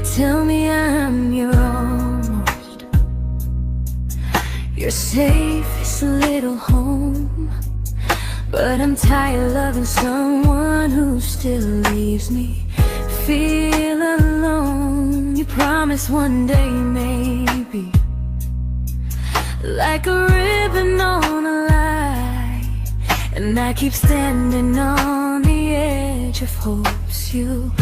tell me I'm your almost, your safest little home. But I'm tired loving someone who still leaves me feel alone. You promise one day maybe, like a ribbon on a line, and I keep standing on the edge of hopes you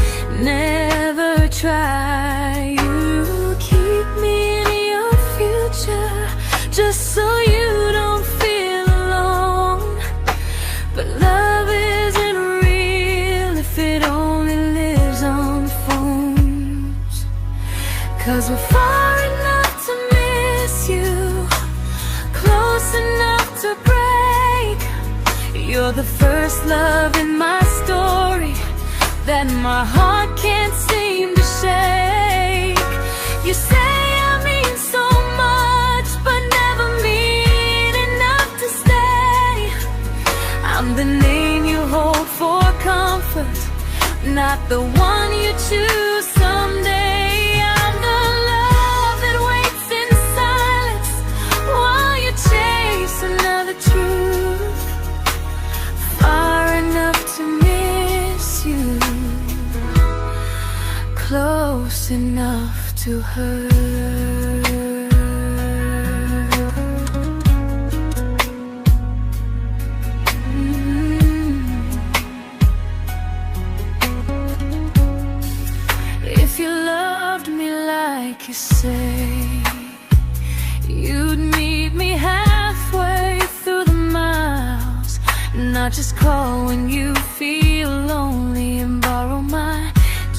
never try. You keep me in your future just so you don't feel alone. But love isn't real if it only lives on phones. 'Cause we're far enough to miss you, close enough to break. You're the first love in my story that my heart can't seem to shake. You say I mean so much, but never mean enough to stay. I'm the name you hold for comfort, not the one you choose someday. I'm the love that waits in silence while you chase another truth. Far enough to miss you, close enough to hurt. If you loved me like you say, you'd meet me halfway through the miles, not just call when you feel lonely and borrow my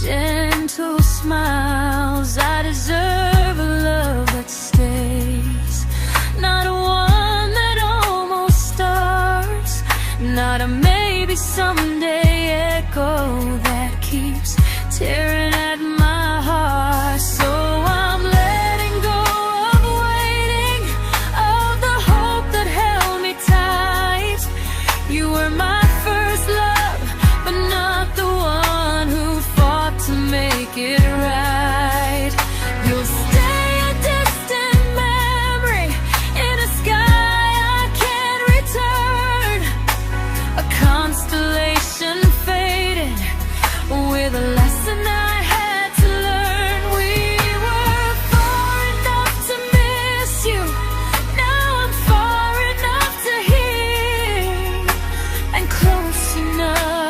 gentle smiles. I deserve a love that stays, not a one that almost starts, not a maybe someday echo that keeps tearing at my heart. So I'm letting go of waiting, of the hope that held me tight. You were my first love, but not the one who fought to make it right. You'll stay a distant memory in a sky I can't return, a constellation faded with a lesson I had to learn. We were far enough to miss you, now I'm far enough to hear, and close enough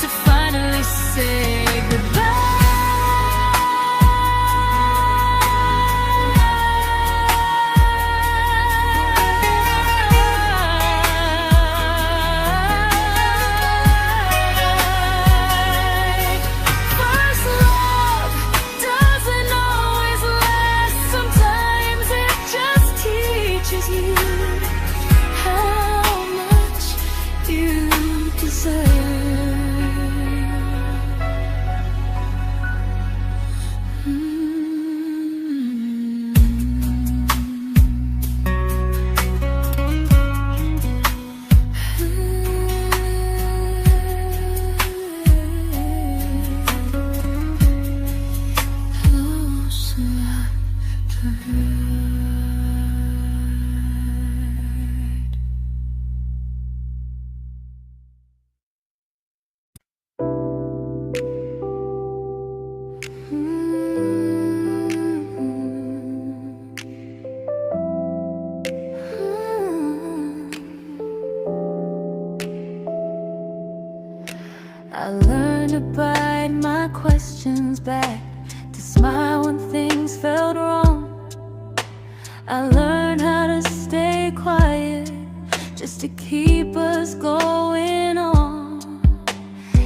to finally say goodbye. First love doesn't always last, sometimes it just teaches you how much you deserve. Close enough to hurt. I learned to bite my questions back, to smile when things felt wrong. I learned how to stay quiet just to keep us going on.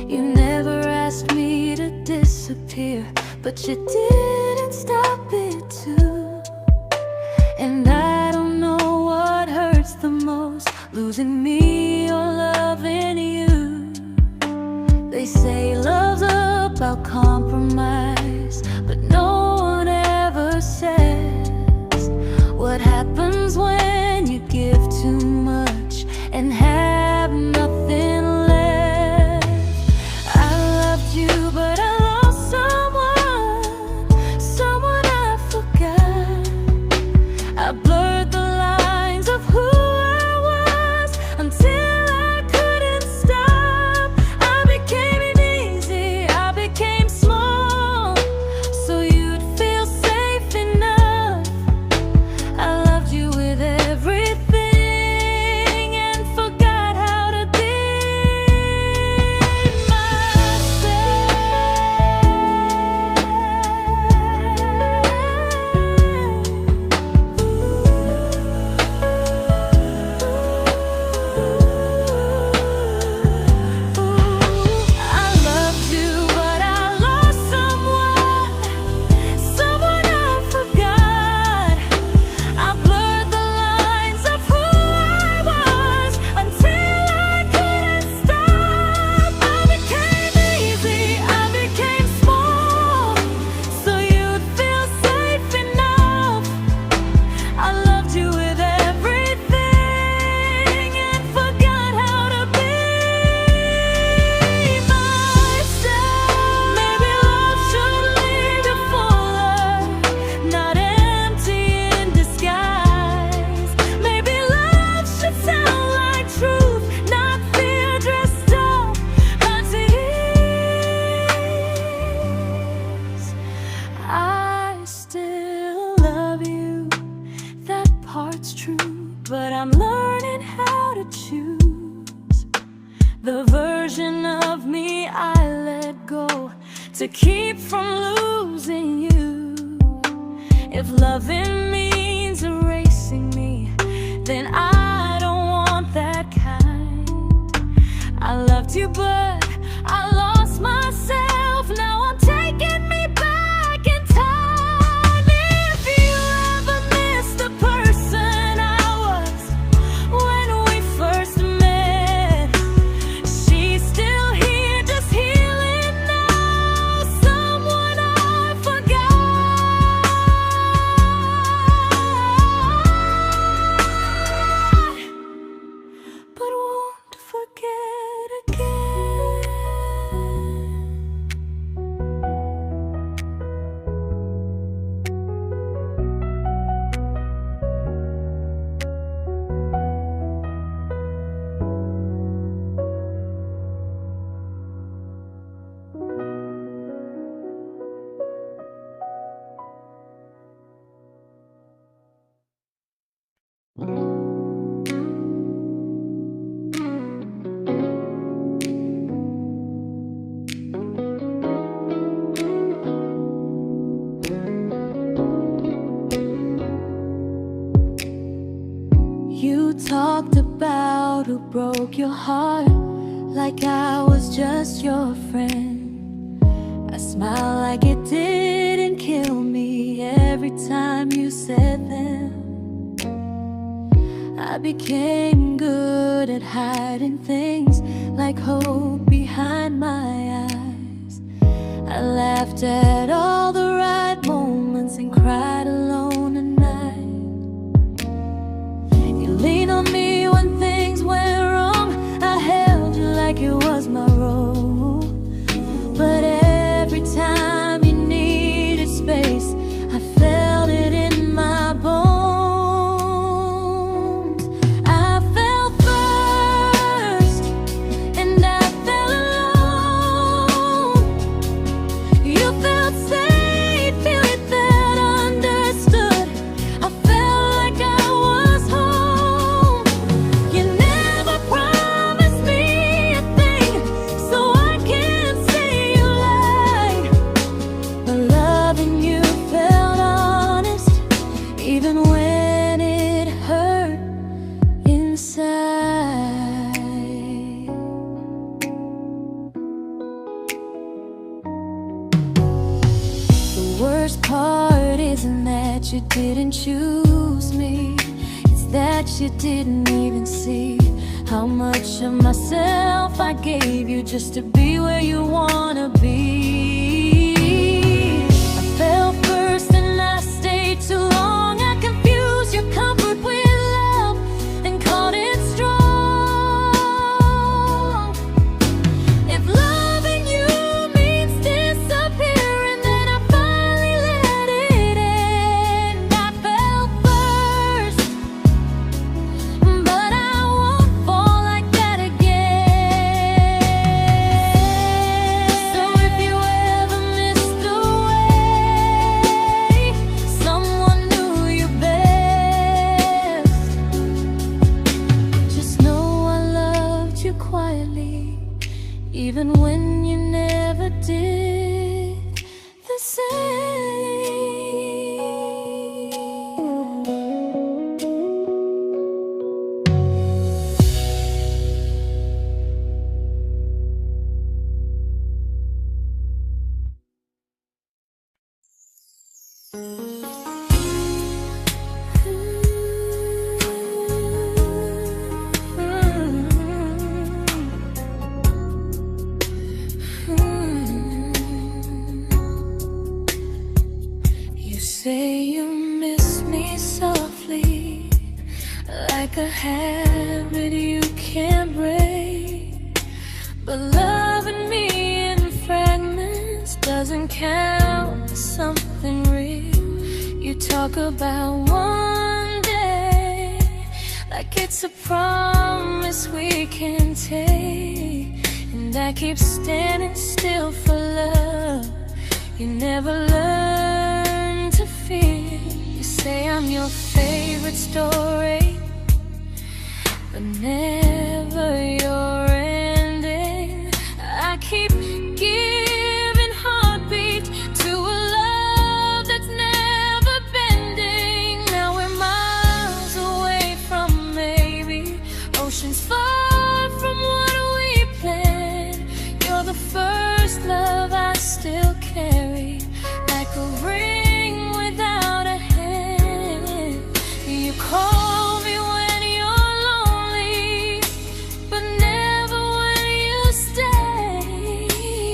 You never asked me to disappear, but you didn't stop it too. And I don't know what hurts the most, losing me or loving you. They say love's about compromise, but no one ever says what happens when you give too much and have nothing left. I loved you to keep from losing you. If loving means erasing me, then I don't want that kind. I loved you, but I lost myself. Now I'm taking me back in time. If you ever miss the person I was when we first met, she's still here, just healing now. Someone I forgot, but won't forget again. You talked about who broke your heart, like I was just your friend. I smiled like it didn't kill me every time you said them. I became good at hiding things like hope behind my eyes. I laughed at all the right moments and cried alone at night. You leaned on me when things went wrong. I held you like it was my role. But every time you needed space, I felt it in my bones. I fell first, and I fell alone. You felt safe, feeling that understood. I felt like I was home. You never promised me a thing, so I can't say you lied. But loving you felt honest, even when it hurt inside. The worst part isn't that you didn't choose me, it's that you didn't even see how much of myself I gave you just to be where you wanna be. I fell first and I stayed too long. I confused your comfort with love and called it strong. If loving you means disappearing, then I finally let it end. I fell first, but I won't fall like that again. So if you ever missed the way someone knew you best, just know I loved you quietly, even when you never did the same. You say you miss me softly, like a habit you can't break. But loving me in fragments doesn't count as something real. You talk about one day like it's a promise we can take, and I keep standing still for love. You never learn to feel. You say I'm your favorite story, but never your ending. I keep giving heart a ring without a hand. You call me when you're lonely, but never when you stay.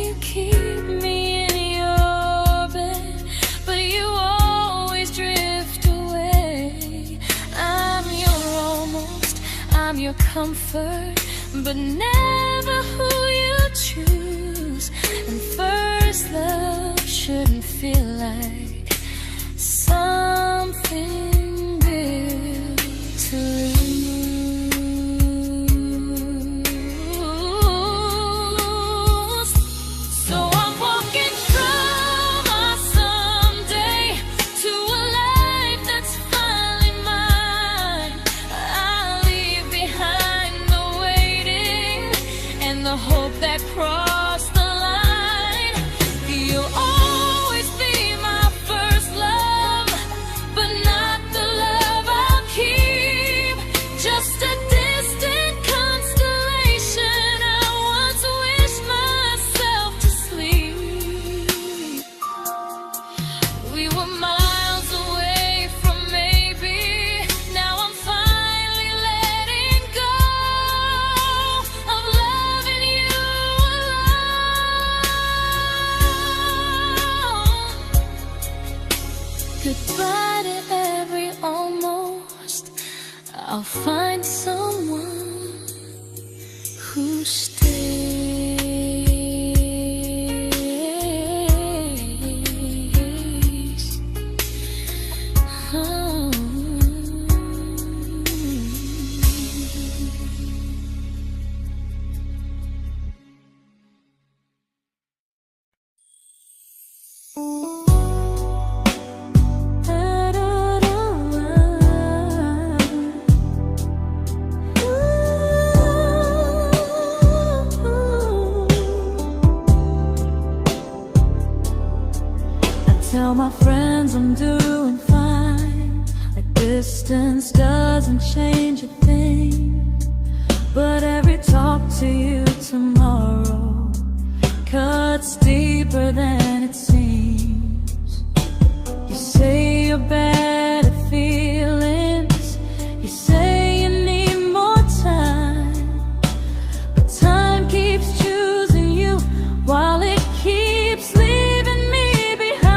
You keep me in your bed, but you always drift away. I'm your almost, I'm your comfort, but never who you choose. And first love shouldn't feel like something built to lose. So I'm walking from our someday to a life that's finally mine. I'll leave behind the waiting and the hope that crossed the line. You'll always be my first love, but not the love I'll keep. Just a distant constellation I once wished myself to sleep. We were miles away from maybe. Now I'm finally letting go of loving you alone. Goodbye to every almost. I'll find someone who stays. Oh. Tell my friends I'm doing fine, like distance doesn't change a thing. But every talk to you tomorrow cuts deeper than it seems. You say you're bad at feelings, you say you need more time, but time keeps choosing you while it keeps leaving me behind.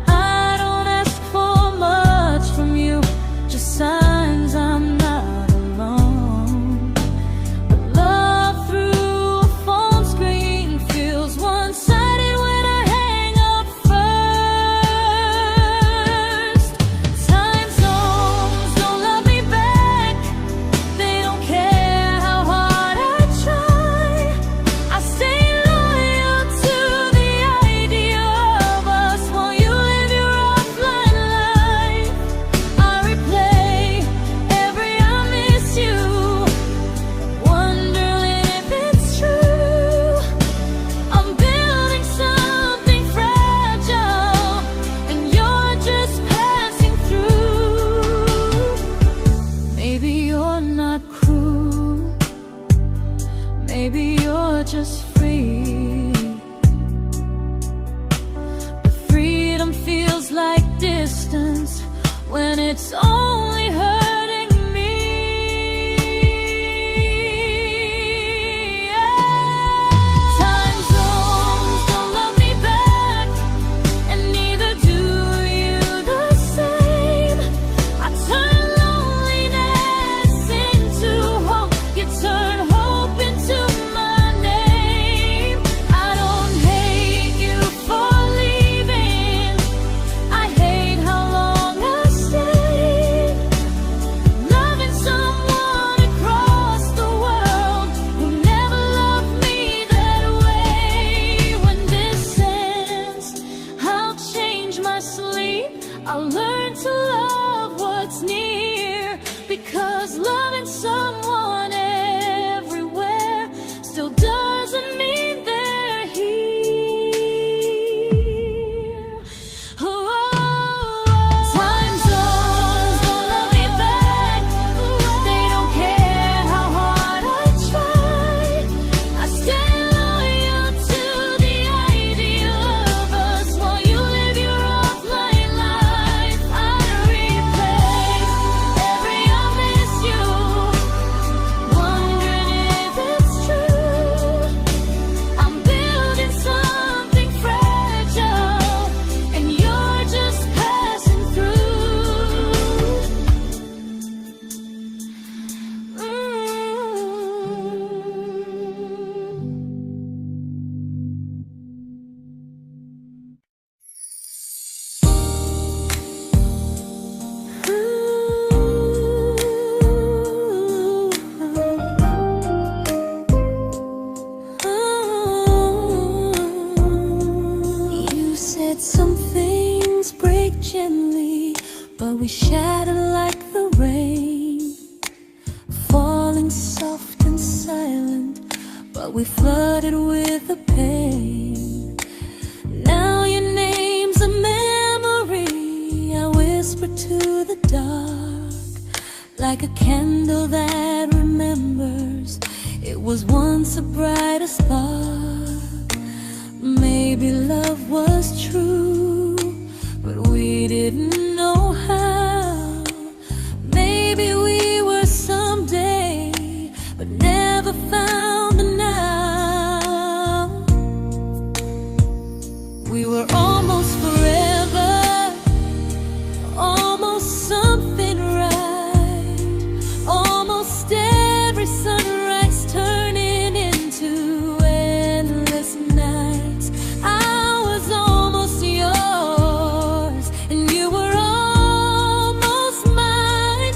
I don't ask for much from you, just signs I'm not alone. But love through a phone screen feels one-sided when I hang up first. Time zones don't love me back, they don't care how hard I try. I stay loyal to the idea of us while you live your offline life. I replay every I miss you, wondering if it's true. I'm building something fragile, and you're just passing through. Maybe you're not cruel, maybe you're just free. But freedom feels like distance when it's only hurting me. Time zones don't love me back, and neither do you the same. I turn loneliness into hope, you turn hope into my name. I don't hate you for leaving, I hate how long I stayed. we shattered like the rain, falling soft and silent, but we flooded with the pain. Now your name's a memory I whisper to the dark, like a candle that remembers it was once a brighter spark. Maybe love was true, but we didn't know how. Maybe we were someday, but never found the now. We were almost forever, almost something right, almost every sunrise turning into endless nights. I was almost yours, and you were almost mine,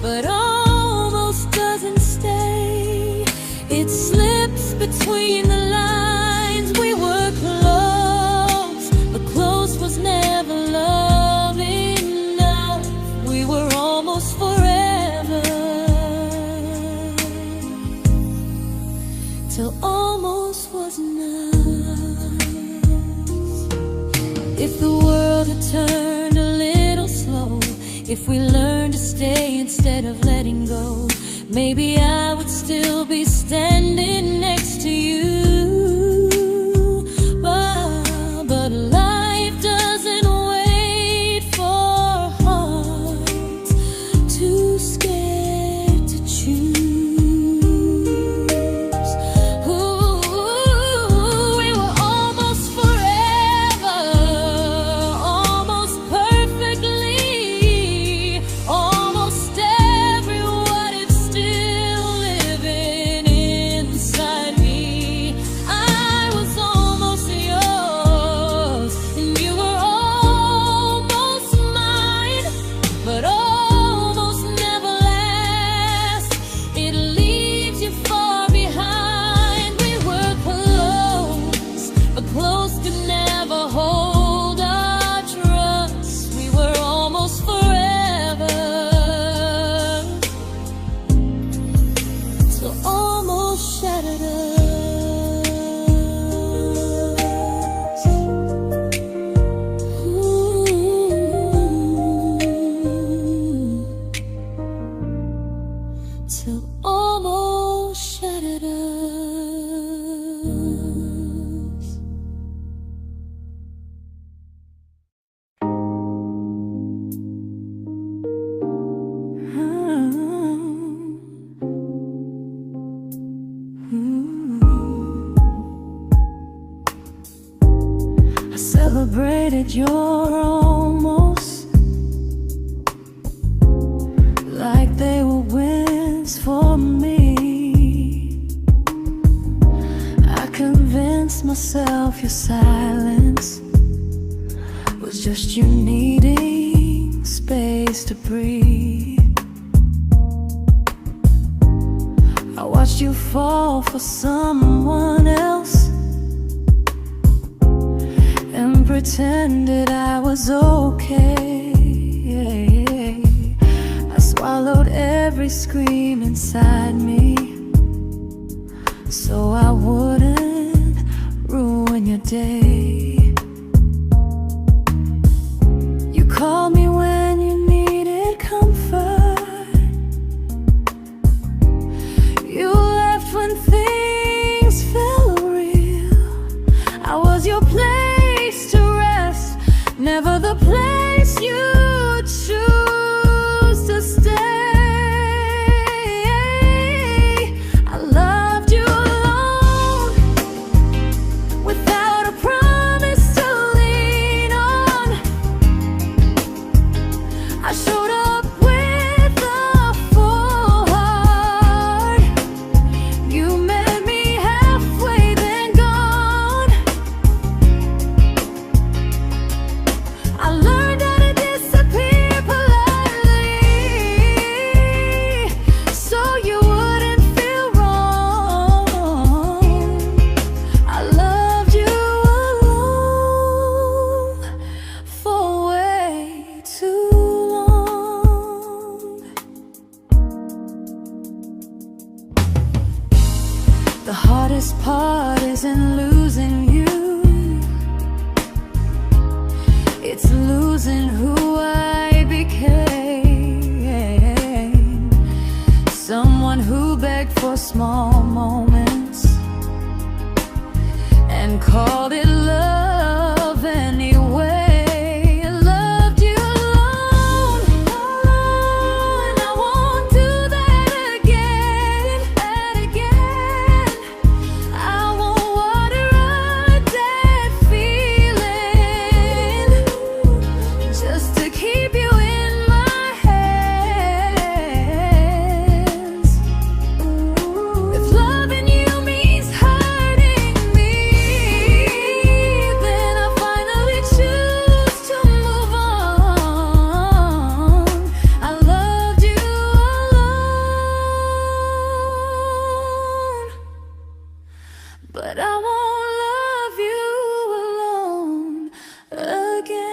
but almost doesn't stay. It slips between the lines. We were close, but close was never love enough. We were almost forever, till almost was enough. If the world had turned a little slow, if we learned to stay instead of letting go, maybe I would still be standing next to you. But life doesn't wait for hearts too scared to choose. Ooh, we were almost forever, almost perfectly, almost every what if still living inside me. I was almost yours, and you were almost mine, but almost never lasts. It leaves you far behind. We were close, but close could never hold our trust. We were almost forever, till almost shattered us. Ooh. Till almost shattered us. I celebrated your almost like they were wins for me. I convinced myself your silence was just you needing space to breathe. I watched you fall for someone else and pretended I was okay. I swallowed every scream inside me, so I wouldn't ruin your day. You called me when you needed comfort. You left when things felt real. I was your place to rest, never the place you choose to stay. I loved you alone, without a promise. heart isn't losing you, it's losing who I became. Someone who begged for small moments and called it love anyway. Loved you alone, alone. I won't do that again, I won't water a dead feeling just to keep you in my hands. If loving you means hurting me, then I finally choose to move on. I loved you alone, but I won't love you alone again.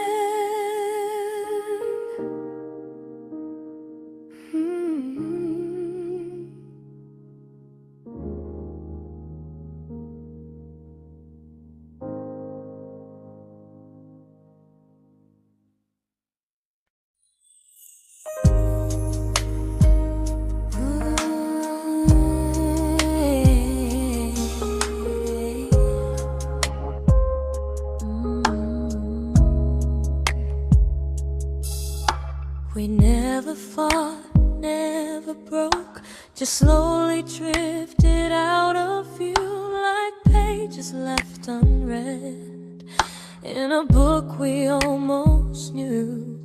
We never fought, never broke, just slowly drifted out of view like pages left unread in a book we almost knew.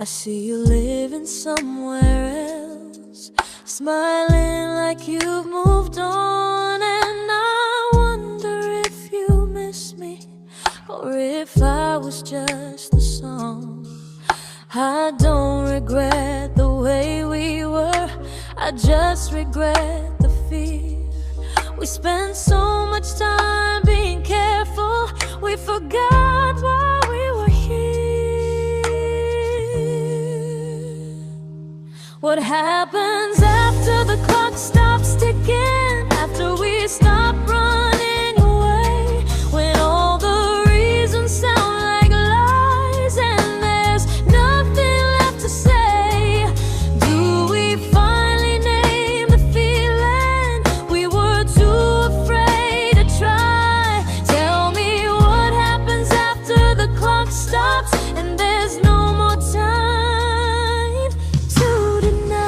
I see you living somewhere else, smiling like you've moved on, and I wonder if you miss me or if I was just the song. I don't regret the way we were, I just regret the fear. We spent so much time being careful, we forgot why we were here. What happens after the clock stops ticking, after we stop running away, when all the reasons sound like lies and there's nothing left to say? Do we finally name the feeling we were too afraid to try? Tell me what happens after the clock stops and there's no more time to deny.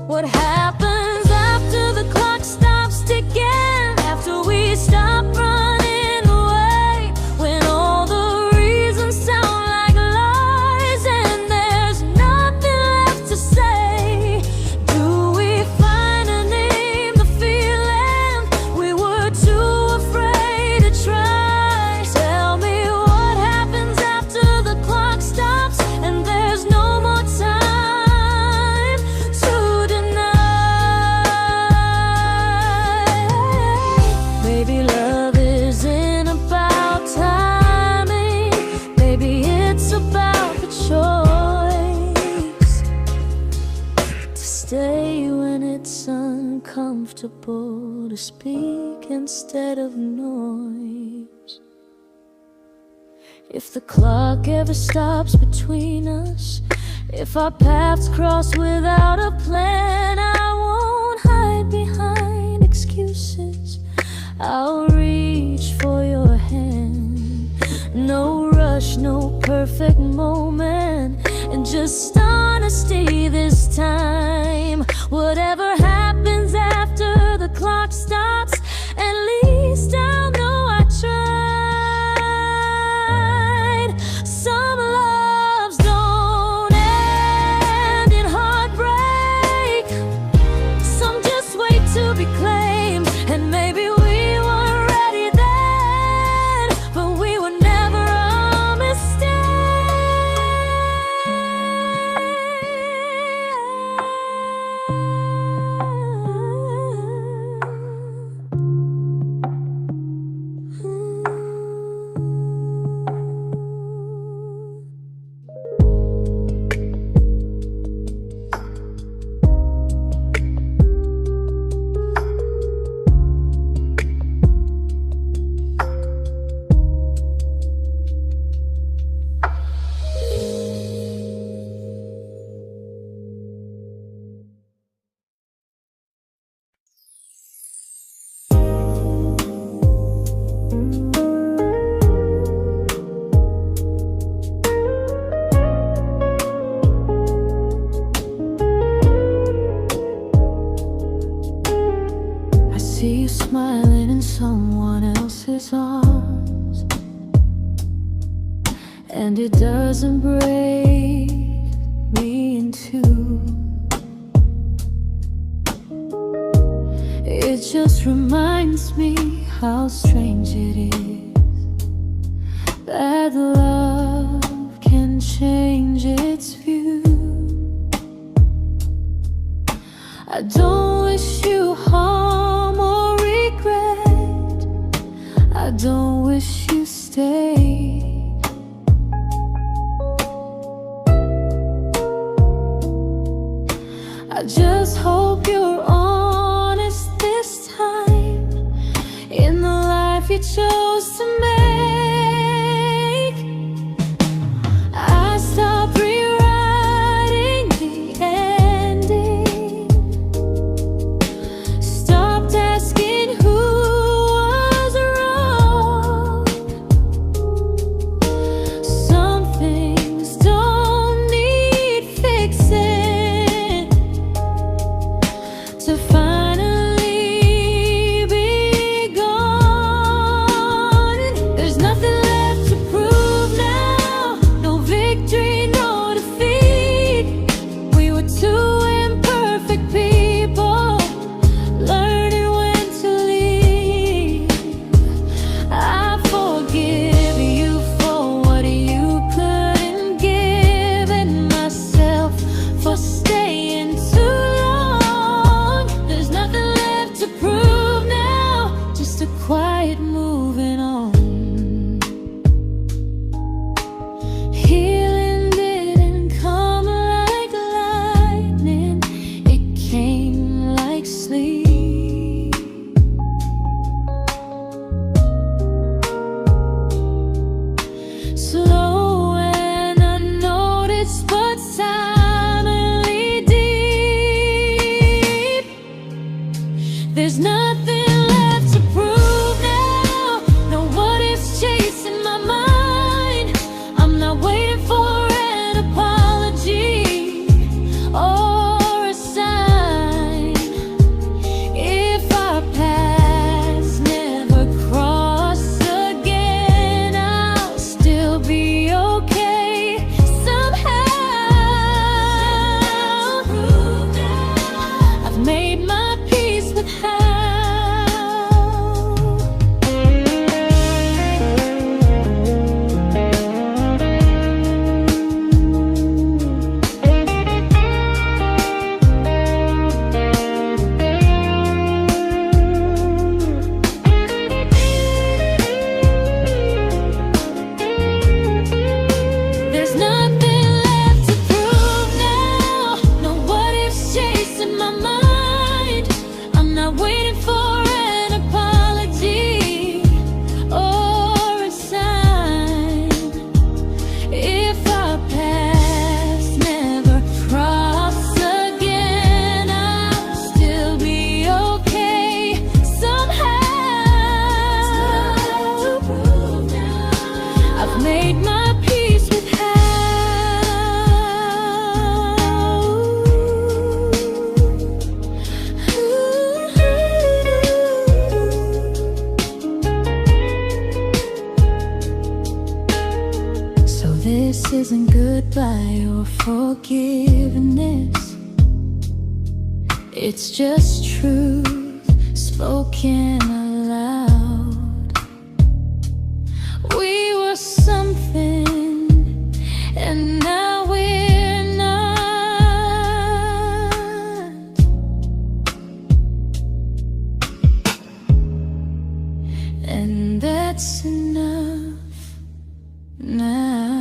What happens after the clock stops ticking, after we stop running away, when all the reasons sound like lies and there's nothing left to say? Do we finally name the feeling we were too afraid to try? Tell me what happens after the clock stops and there's no more time to deny. Maybe love isn't about timing, maybe it's about the choice to stay when it's uncomfortable, to speak instead of noise. If the clock ever stops between us, if our paths cross without a plan, I won't hide behind excuses, I'll reach for your hand. No rush, no perfect moment, and just honesty this time. Whatever happens after the clock stops, at least I'll know I tried. Some loves don't end in heartbreak, some just wait to be claimed, and maybe we weren't ready then, but we were never a mistake. and it doesn't break me in two. It just reminds me how strange it is that love can change its view. I don't wish you harm or regret. I don't wish you stayed. I just hope you're honest this time in the life you chose to make. I stopped rewriting the ending, stopped asking who was wrong. Some things don't need fixing to finally be gone. There's nothing left to prove now, no victory, no defeat. We were two imperfect people, learning when to leave. I forgive you for what you couldn't give, and myself for staying too long. There's nothing left to prove now, just a quiet moving on. Healing didn't come like lightning, it came like sleep. Slow and unnoticed, but silently deep. There's nothing left to prove now, no what ifs chasing my mind. I'm not waiting for an apology or a sign. If our paths never cross again, I'll still be okay somehow. I've made my peace with how. There's nothing left to prove now, no what ifs chasing my mind. I'm not waiting for an apology or a sign. If our paths never cross again, I'll still be okay somehow. I've made my peace with how. So this isn't goodbye or forgiveness, it's just truth spoken aloud. We were something, and now we're not. And that's enough now.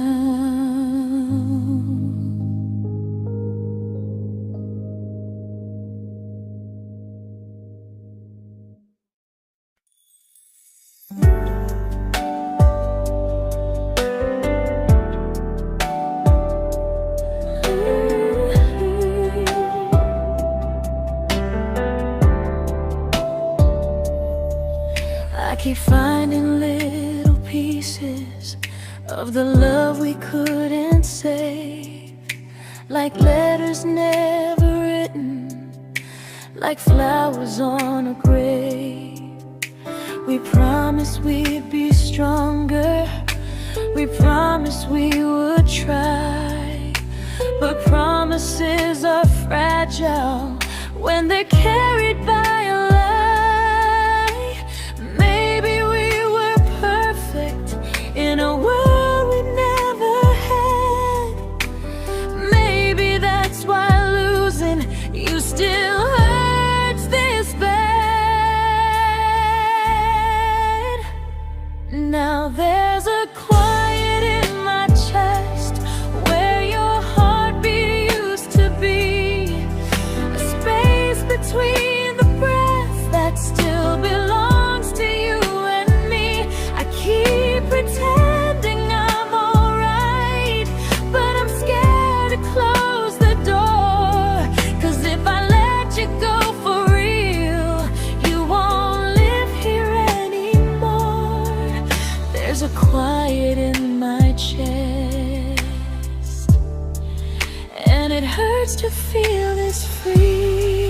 I keep finding little pieces of the love we couldn't save, like letters never written, like flowers on a grave. We promised we'd be stronger, We promised we would try, but promises are fragile when they're carried by a lie. Maybe we were perfect in a world we never had. Maybe that's why losing you still hurts this bad. Now there's a quiet in my chest where your heartbeat used to be, a space between the breaths that still belongs to you and me. I keep pretending I'm alright, but I'm scared to close the door, 'cause if I let you go for real, you won't live here anymore. There's a quiet in my chest, and it hurts to feel this free.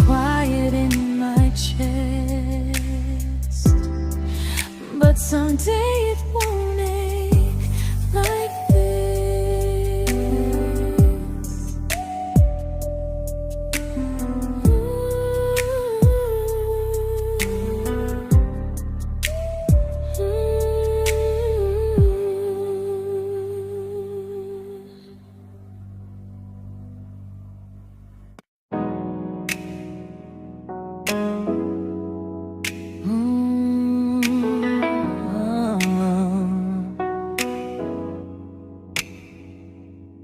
Quiet in my chest, but someday it won't ache like this.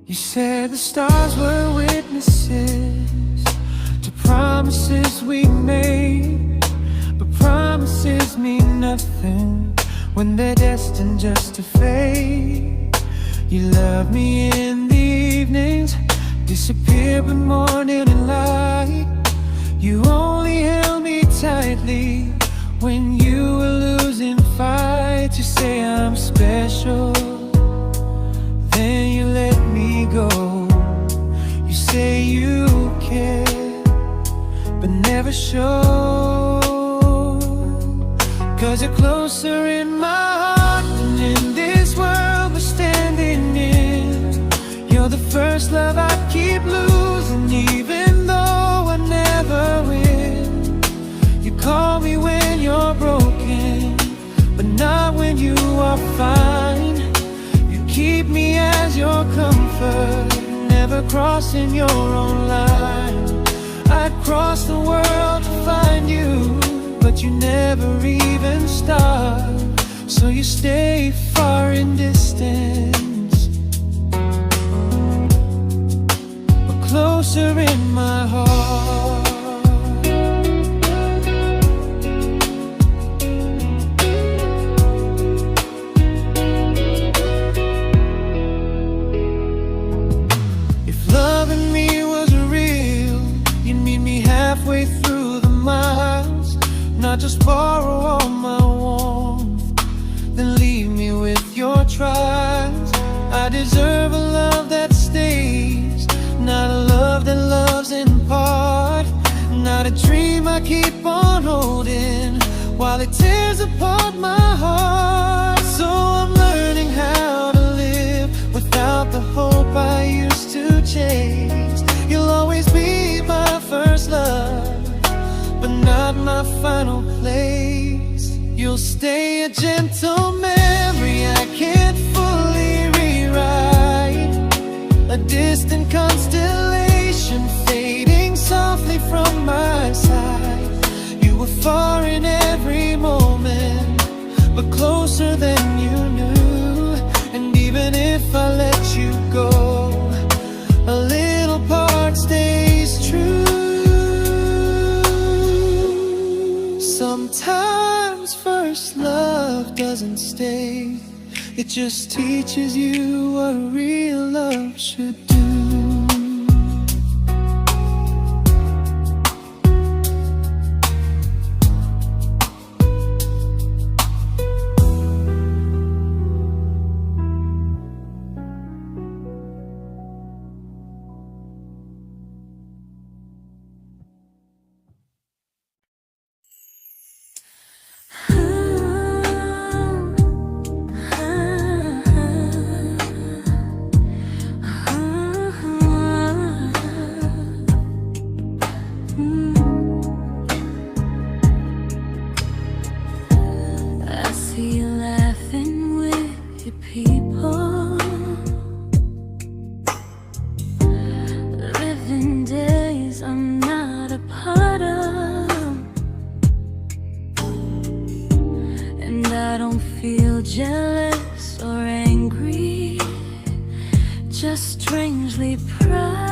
You said the stars were witnesses to promises we made, but promises mean nothing when they're destined just to fade. You love me in the evenings, disappear when morning and light. You only held me tightly when you were losing fights. You say I'm special, then you let me go. You say you care, but never show, 'cause you're closer in my heart than in this world we're standing in. You're the first love I keep losing, even though I never win. You call me when you're broken, but not when you are fine. Keep me as your comfort, never crossing your own line. I'd cross the world to find you, but you never even start. So you stay far in distance, but closer in my heart. Halfway through the miles, not just borrow all my warmth, then leave me with your trials. I deserve a love that stays, not a love that loves in part, not a dream I keep on holding while it tears apart my heart. So I'm learning how to live without the hope I used to chase. You'll always be my first love, but not my final place. You'll stay a gentle memory mistake. It just teaches you what real love should do. Jealous or angry, just strangely proud.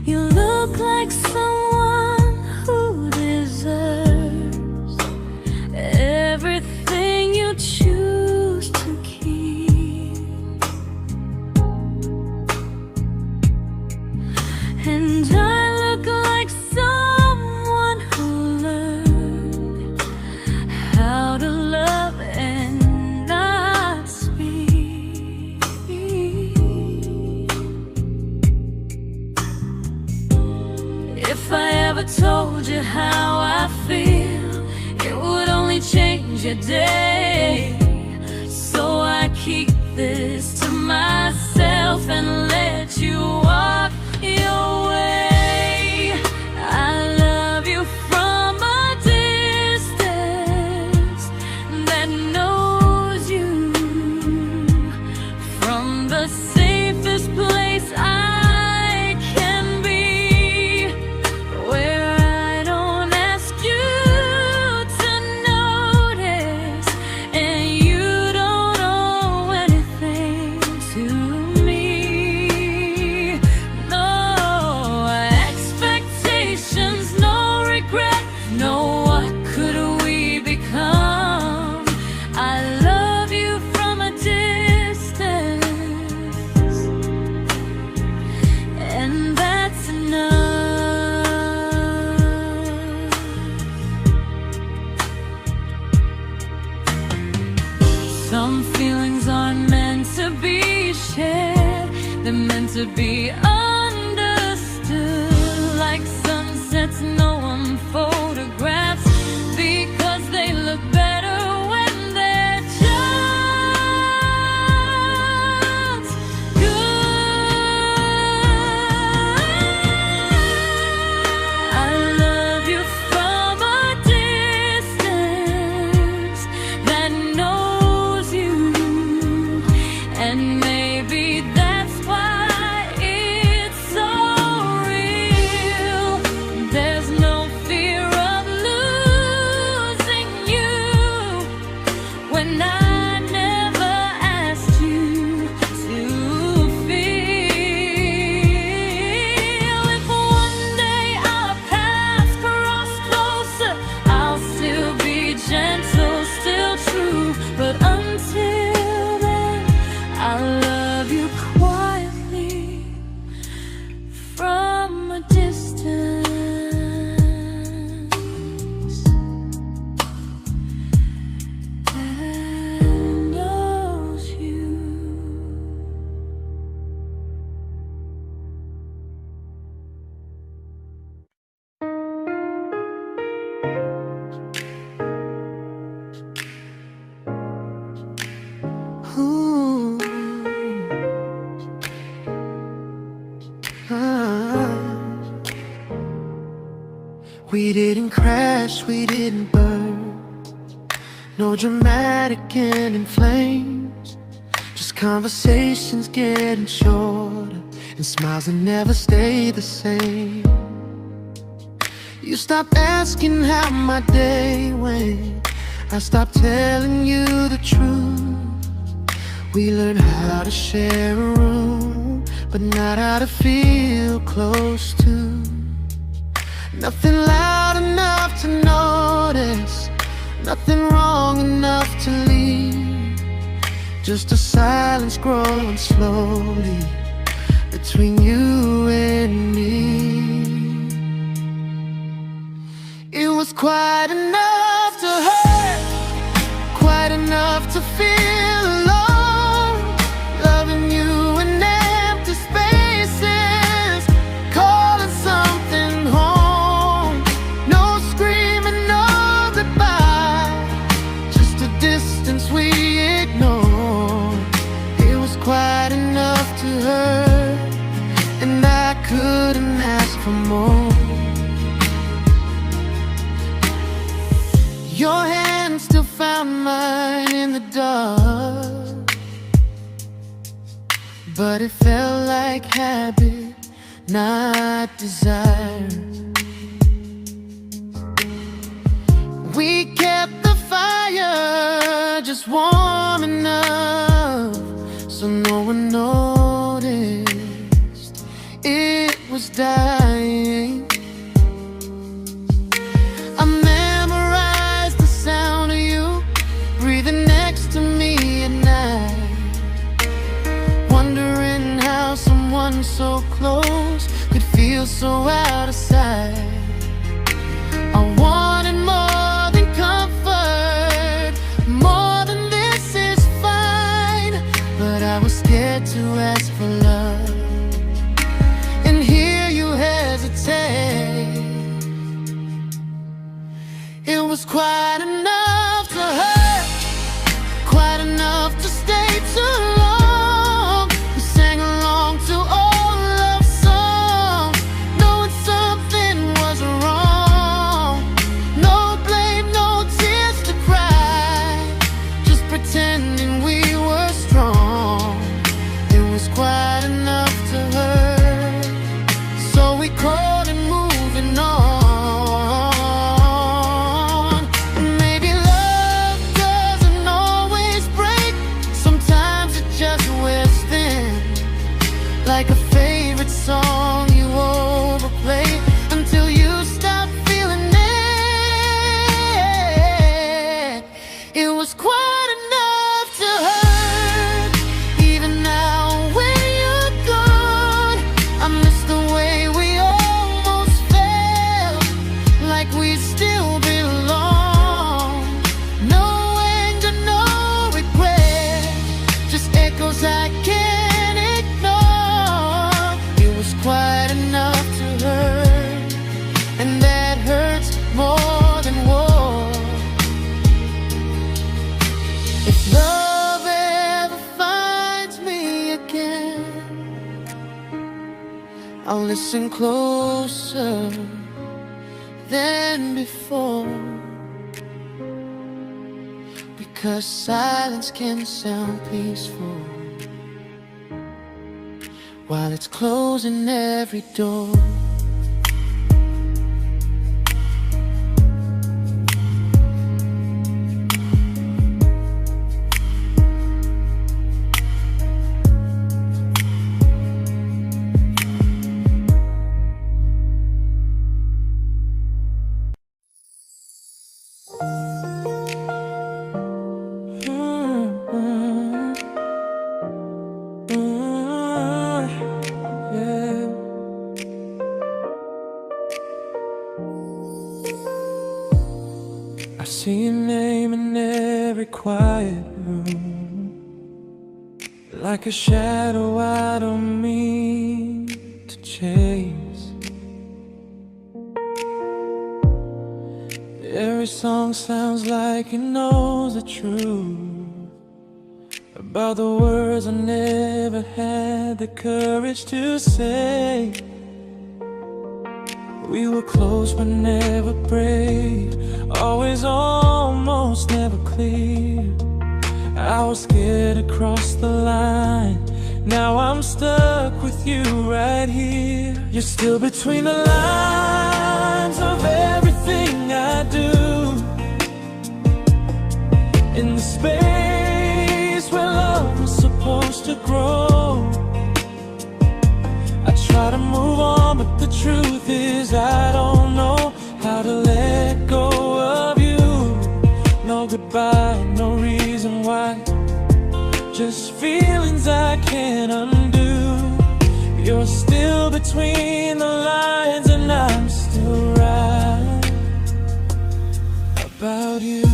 You look like someone who deserves everything you choose to keep, and I look like someone who learned how to love and not speak. If I ever told you how I feel, it would only change your day. So I keep this to myself and let you walk your way. I love you from a distance that knows you, from the safest place I can be, where I don't ask you to notice and you don't owe anything to me. No expectations, no regret, no what could we become. I love you from a distance, and that's enough. Some feelings aren't meant to be shared, they're meant to be understood, like sunsets no one photographs, because they look better when they're just good. I love you from a distance that knows you, and maybe that's why it's so real. There's no fear of losing you when I never asked you to feel. If one day our paths cross closer, I'll still be gentle, still true, but until then, I love you quietly from a distance that knows you. Ooh. Ah. We didn't crash, we didn't burn, no dramatic end in flames, just conversations getting shorter and smiles that never stay the same. You stopped asking how my day went, I stopped telling you the truth. We learned how to share a room, but not how to feel close to. Nothing loud enough to notice, nothing wrong enough to leave. Just a silence growing slowly between you and me. It was quite enough to hurt, quite enough to feel alone. Loving you in empty spaces, calling something home. No screaming, no goodbye, just a distance we ignored. It was quite enough to hurt, and I couldn't ask for more. Your hand still found mine in the dark, but it felt like habit, not desire. We kept the fire just warm enough so no one noticed it was dying. I memorized the sound of you breathing next to me at night, wondering how someone so close could feel so out of sight. I wanted more than comfort, more than this is fine, but I was scared to ask for love, and here you hesitate. It was quite enough to hurt, quite enough to stay too long. We sang along to old love songs, knowing something was wrong. No blame, no tears to cry, just pretending we were strong. It was quite enough to hurt, so we called it moving on. Maybe love doesn't always break, sometimes it just wears thin, like a favorite song you overplay until you stop feeling it. It was quite enough to hurt, even now when you're gone. I miss the way we almost felt, like we still belong. No anger, no regret, just echoes I can't ignore. It was quite enough to hurt, and that hurts more than war. If love ever finds me again, I'll listen closer than before, because silence can sound peaceful while it's closing every door. I see your name in every quiet room, like a shadow I don't mean to chase. Every song sounds like it knows the truth about the words I never had the courage to say. We were close but never brave, always almost never clear. I was scared to cross the line, now I'm stuck with you right here. You're still between the lines of everything I do, in the space where love was supposed to grow. I try to move on, but the truth is I don't know between the lines, and I'm still right about you.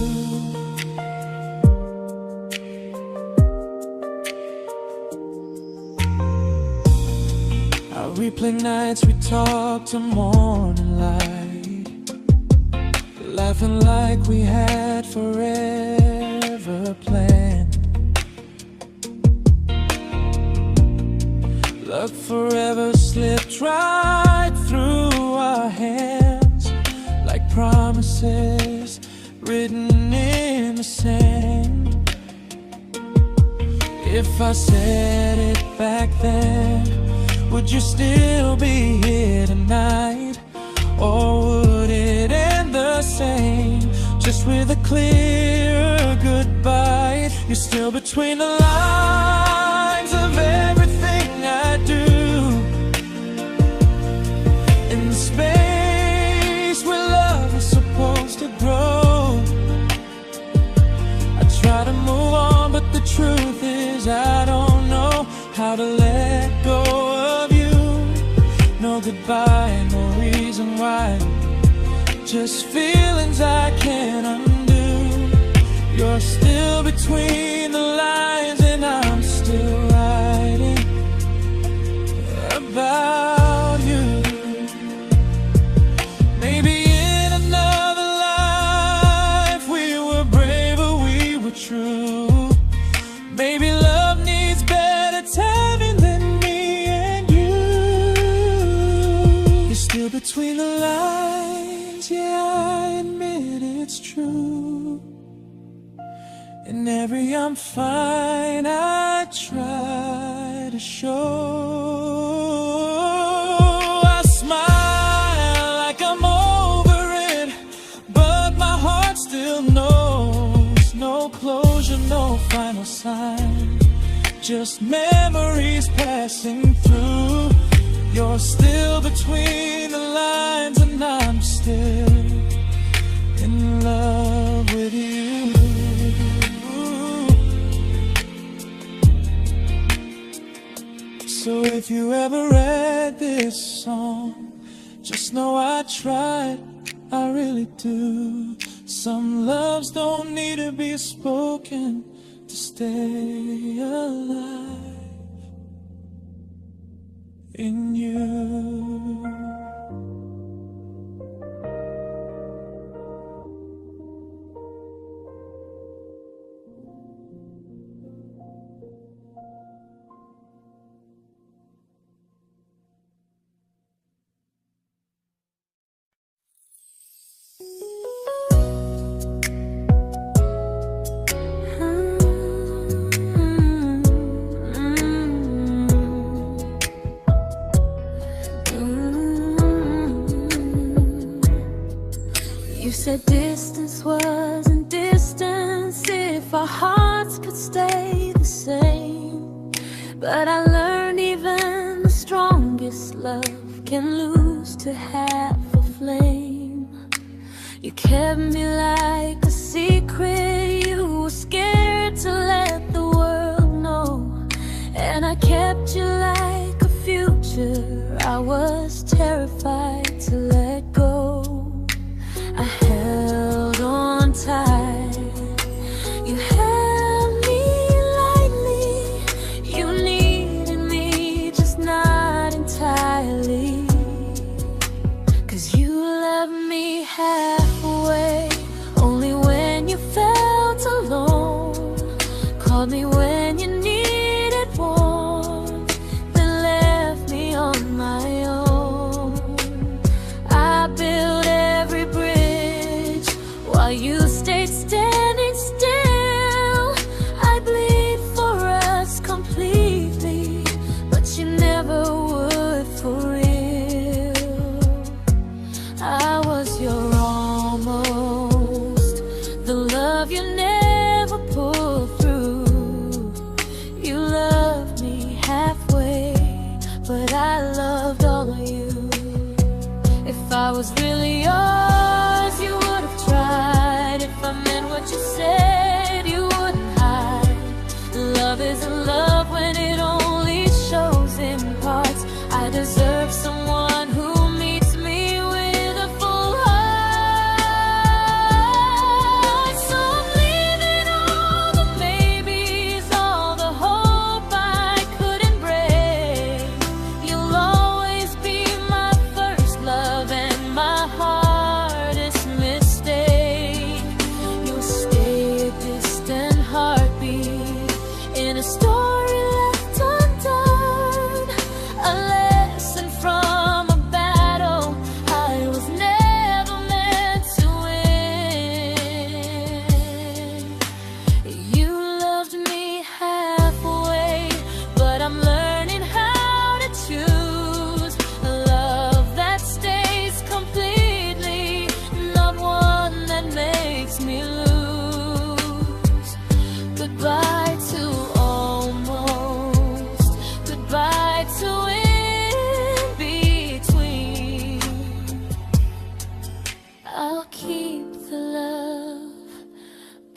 I replay nights we talk to morning light, laughing like we had forever planned. Luck forever slipped right through our hands, like promises written in the sand. If I said it back then, would you still be here tonight? Or would it end the same, just with a clear goodbye? You're still between the lines of everything I do, in the space where love is supposed to grow. I try to move on, but the truth is I don't know how to let go of you. No goodbye, no reason why, just feelings I can't undo. You're still between the lines, and I'm still writing about you. Maybe in another life we were braver, we were true. Maybe love needs better timing than me and you. You're still between the lines, yeah, I admit it's true. In every I'm fine I try to show. I smile like I'm over it, but my heart still knows. No closure, no final sign, just memories passing through. You're still between the lines, and I'm still in love with you. So if you ever read this song, just know I tried, I really do. Some loves don't need to be spoken to stay alive in you. You said distance wasn't distance if our hearts could stay the same. But I learned even the strongest love can lose to half a flame. You kept me like a secret you were scared to let the world know. And I kept you like a future I was terrified to let go. I held on tight, you held me lightly. You needed me, just not entirely. 'Cause you loved me halfway, only when you felt alone. Called me when you needed warmth, then left me on my own. I built every bridge while you stayed standing still. I bleed for us completely, but you never would for real. I was your almost, the love you never pulled through. You loved me halfway, but I loved all of you. If I was really yours, you would have tried. If I meant what you said, you wouldn't hide. Love isn't love when it only shows in parts. I deserve someone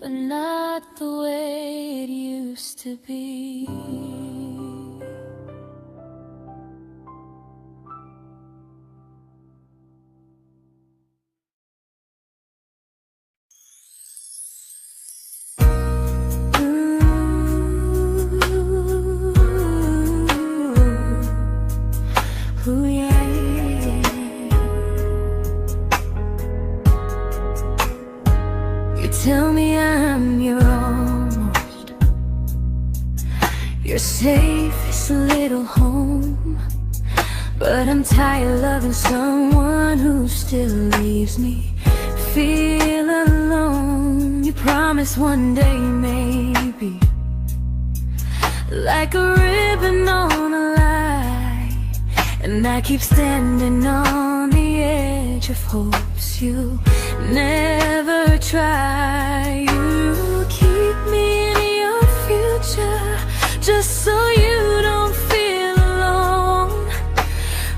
but not the way it used to be. Ooh, yeah, yeah. You tell me I'm your almost, your safest little home, but I'm tired loving someone who still leaves me feel alone. You promise one day maybe, like a ribbon on a line, and I keep standing on the edge of hopes you never try. You keep me in your future just so you don't feel alone.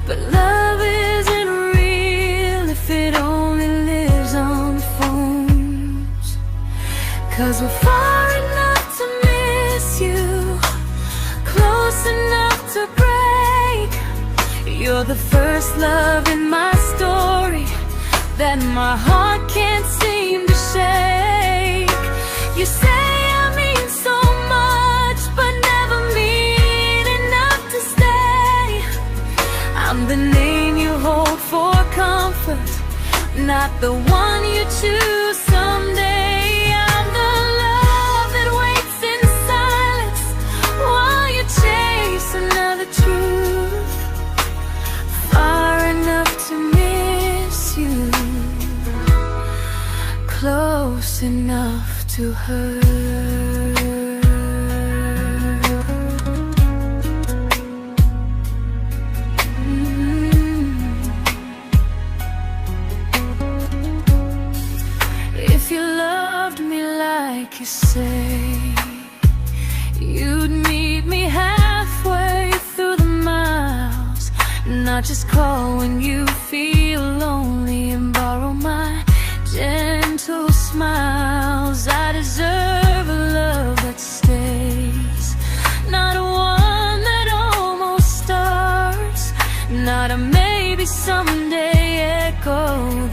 But love isn't real if it only lives on phones. 'Cause we're far enough to miss you, close enough to break. You're the first love in my story that my heart can't seem to shake. You say I mean so much, but never mean enough to stay. I'm the name you hold for comfort, not the one you choose someday. I'm the love that waits in silence while you chase another truth. Far enough to miss you, close enough to hurt. If you loved me like you say, you'd meet me halfway through the miles, not just call when you feel lonely and borrow my gentle smiles. I deserve a love that stays, not a one that almost starts, not a maybe someday echo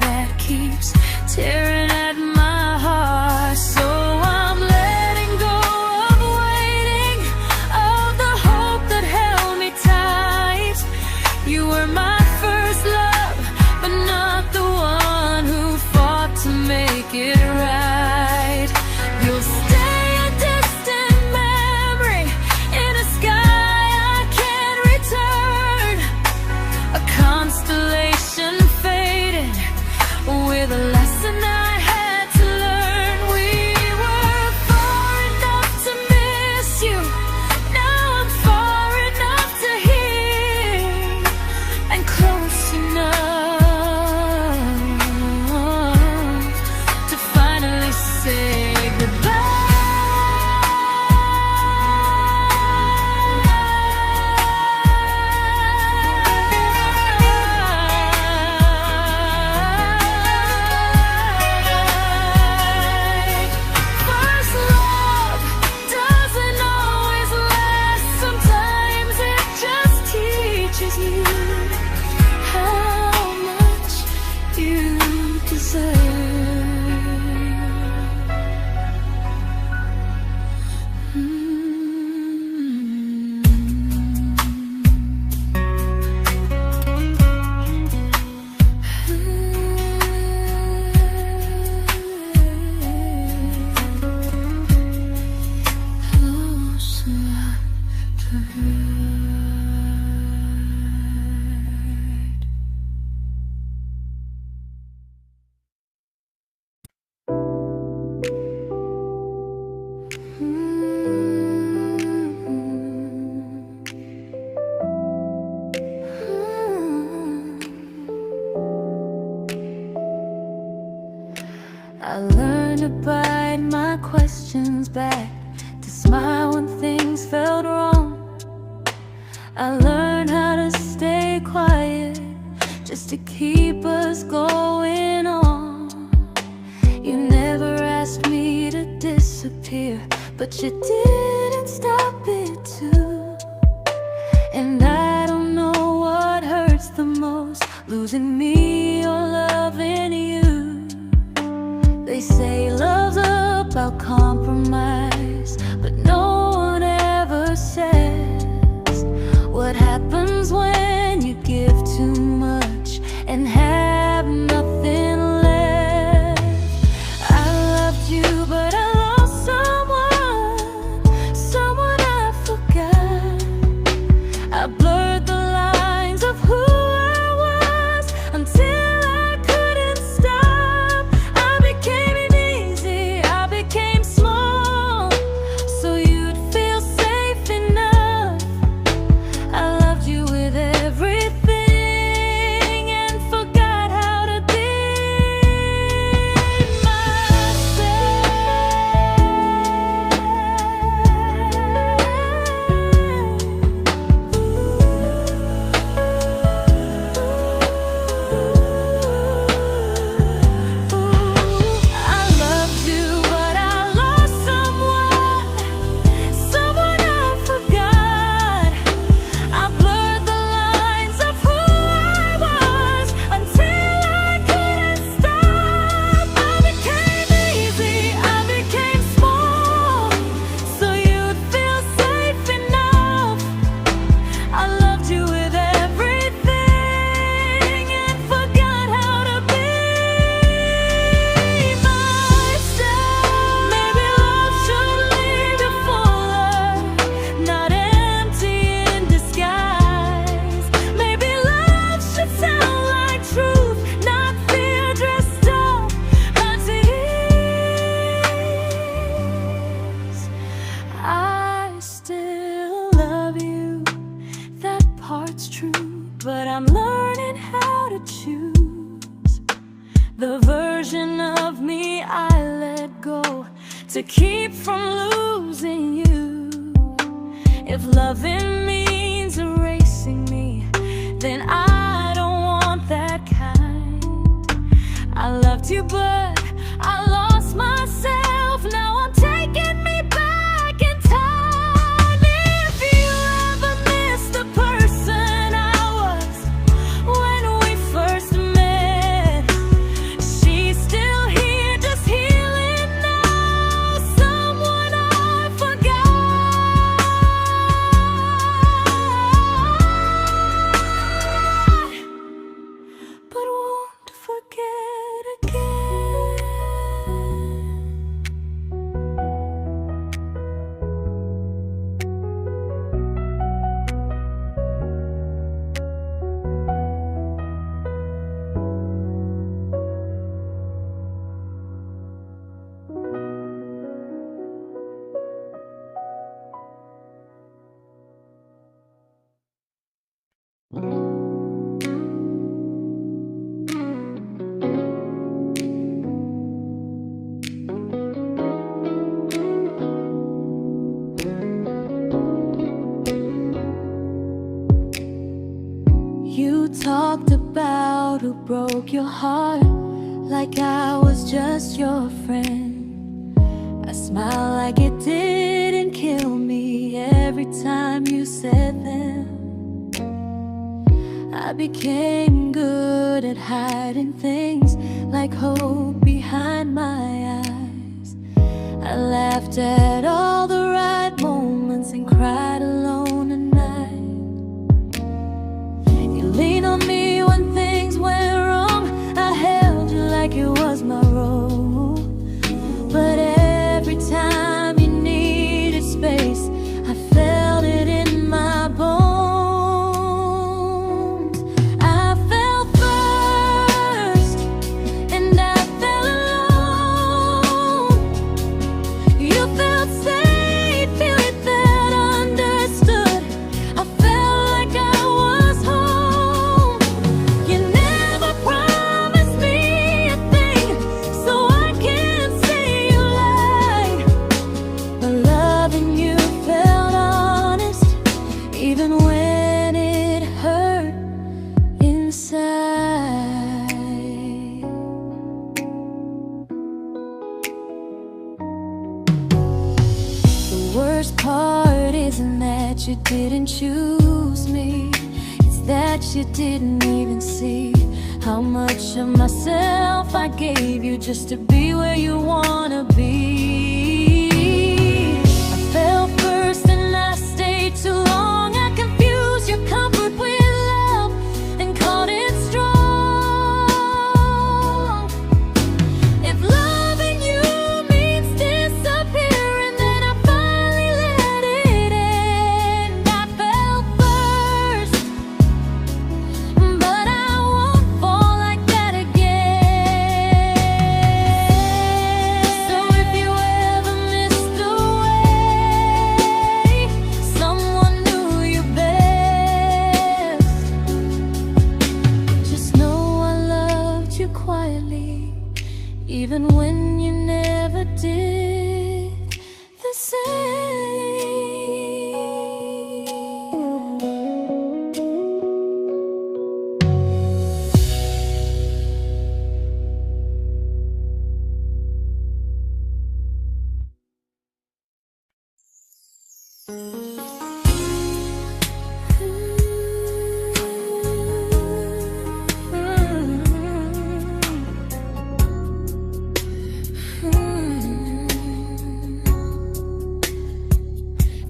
that keeps tearing at my heart. So I'm letting go of waiting, of the hope that held me tight. You were my first love, but not the one who fought to make it right. You'll stay a distant memory in a sky I can't return, a constellation faded with a lesson I had to learn. We were far enough to miss you, now I'm far enough to hear, and close enough to finally say goodbye. First love doesn't always last, sometimes it just teaches you how much you deserve. Close enough to hurt. I learned to bite my questions back, to smile when things felt wrong. I learned how to stay quiet just to keep us going on. You never asked me to disappear, but you didn't stop it too. And I don't know what hurts the most, losing me or loving you. They say love's about compromise, but no one ever says what happens when you give too much and have nothing left. I loved you, but I lost someone I forgot. I blurred the lines of who I was until I couldn't stop. I became easy, I became small, so you'd feel safe enough. I loved you with everything and forgot how to be but I'm learning how to choose the version of me I let go to keep from losing you. If loving means erasing me, then I don't want that kind. I loved you, but I lost myself. Now I'm taking me back in time. If you ever miss the person I was when we first met, she's still here, just healing now. Someone I forgot, but won't forget again. You talked about who broke your heart, like I was just your friend. I smile like it didn't kill me every time you said them. I became good at hiding things like hope behind my eyes. I laughed at all the right moments and cried alone at night. You leaned on me when things went wrong. I held you like it was my role. But every time you needed space, I felt it in my bones. I fell first, and I fell alone. You felt safe. worst part isn't that you didn't choose me, it's that you didn't even see how much of myself I gave you just to be where you wanna be. I fell first and I stayed too long. I confused your comfort with love and called it strong. If loving you means disappearing, then I finally let it end. I fell first, but I won't fall like that again. So if you ever missed the way someone knew you best, just know I loved you quietly, even when you never did the same.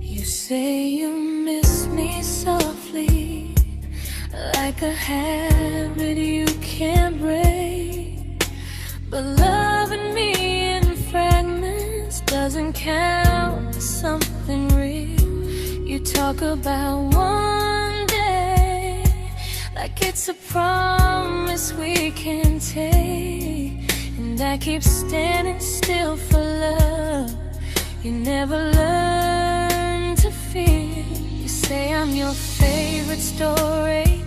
You say you miss me softly, like a habit you can't break. But loving me in fragments doesn't count as something real. You talk about one day like it's a promise we can take, and I keep standing still for love. You never learn to feel. You say I'm your favorite story,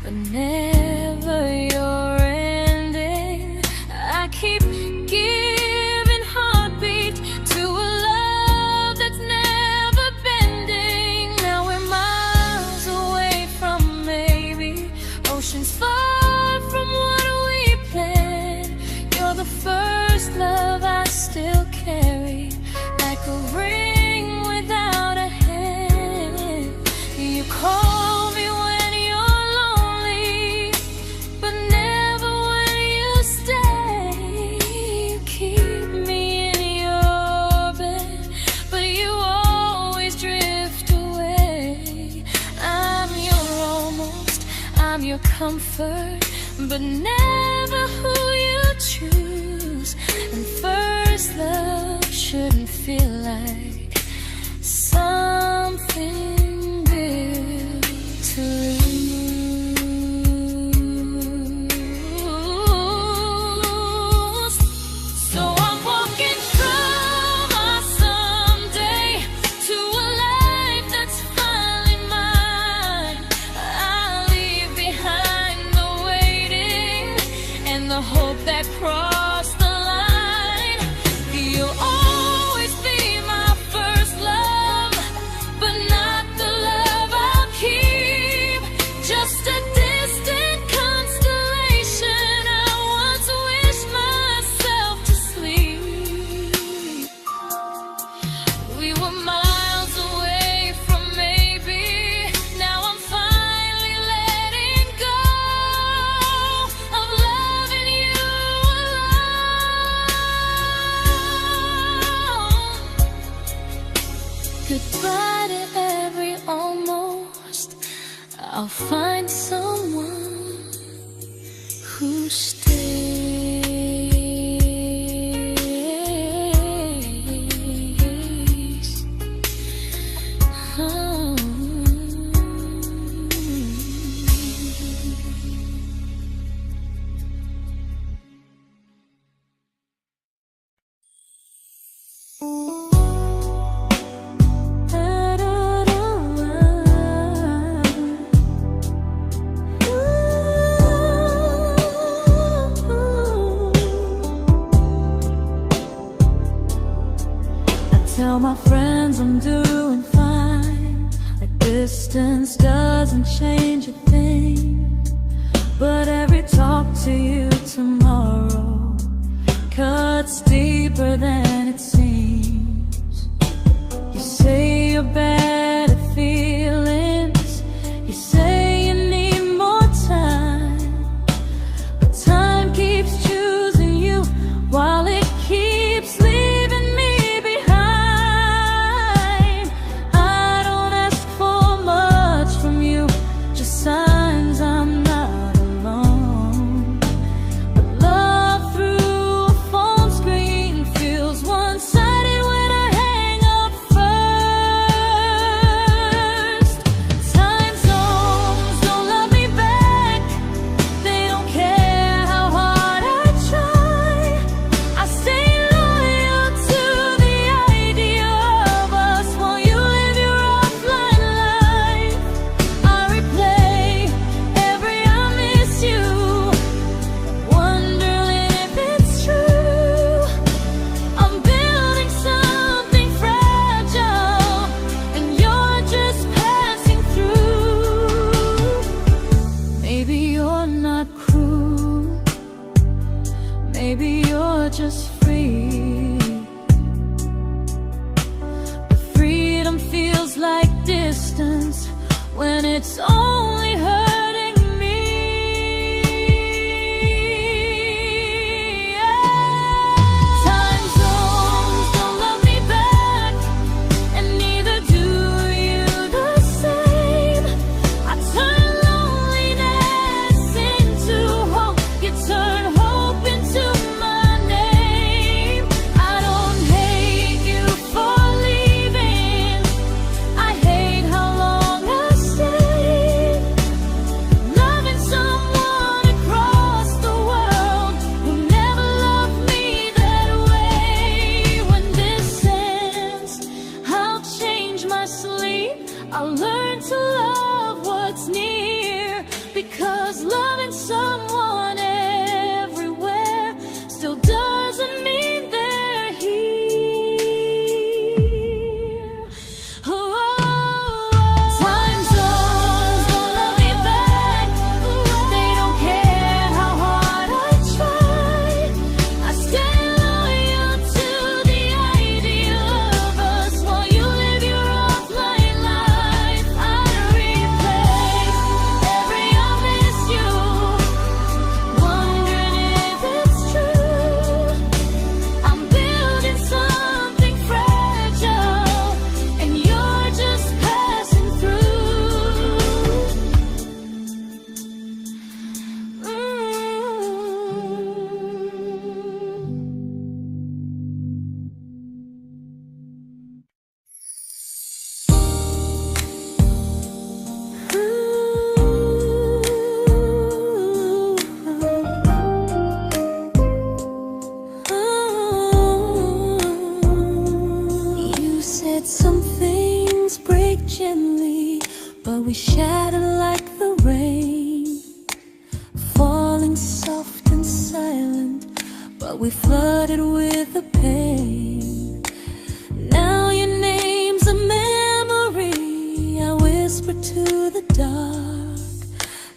but never your ending. I keep giving heartbeat to a love that's never bending. Now we're miles away from maybe oceans far from what we planned. You're the first love I still carry, like a ring without a hand. You call me when you're lonely, but never when you stay. You keep me in your bed, but you always drift away. I'm your almost, I'm your comfort, but never who you choose. And first love shouldn't feel like something built to lose. So I'm walking through my someday to a life that's finally mine. I'll leave behind the waiting and the hope that crossed the line. You'll always be my first love, but not the love I'll keep. Just a distant constellation I once wished myself to sleep. We were miles away from maybe. Now I'm finally letting go of loving you alone. Goodbye to every almost. I'll find someone who stays. Oh. Tell my friends I'm doing fine, that distance doesn't change a thing. But every talk to you tomorrow cuts deeper than it seems. your better feelings. You say you need more time, but time keeps choosing you while it keeps leaving me behind. I don't ask for much from you, just signs I'm not alone. But love through a phone screen feels one-sided when I hang up first. Time zones don't love me back, they don't care how hard I try. I stay loyal to the idea of us while you live your offline life. I replay every I miss you, wondering if it's true. I'm building something fragile, and you're just passing through. Maybe you're not cruel, maybe you're just free. But freedom feels like distance when it's only hurting me. Time zones don't love me back, and neither do you the same. I turn loneliness into hope, you turn hope into my name. I don't hate you for leaving, I hate how long I stayed. Loving someone across the world who never loved me that way. When this ends, I'll change my sleep, I'll learn to love what's near, because loving someone everywhere still doesn't mean they're here. Time zones don't love me back, they don't care how hard I try. I stay loyal to the idea of us while you live your offline life. I replay every I miss you, wondering if it's true. I'm building something fragile, and you're just passing through. You said some things break gently, but we shatter like the rain, falling soft and silent, but we flooded with the pain. Now your name's a memory I whisper to the dark,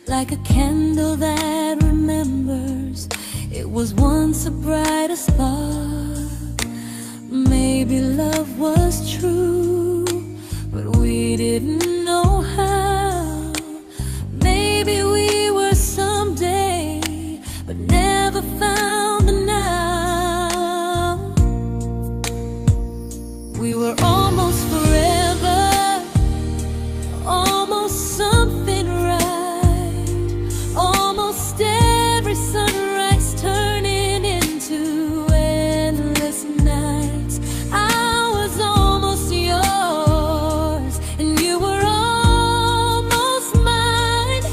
like a candle that remembers it was once a brighter spark. Maybe love was true, but we didn't know how. Maybe we were someday, but never found the now. We were almost forever, almost something right, almost every sunrise turning into endless nights. I was almost yours, and you were almost mine,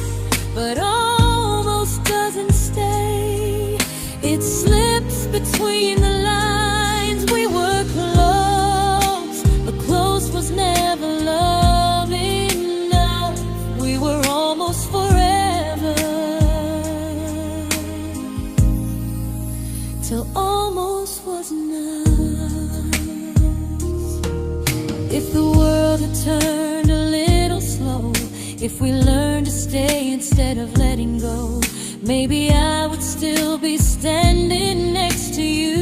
but almost doesn't stay. It slips between the lines. We were close, but close was never love enough. We were almost forever, till almost was enough. If the world had turned a little slow, if we learned to stay instead of letting go, maybe I would still be standing next to you.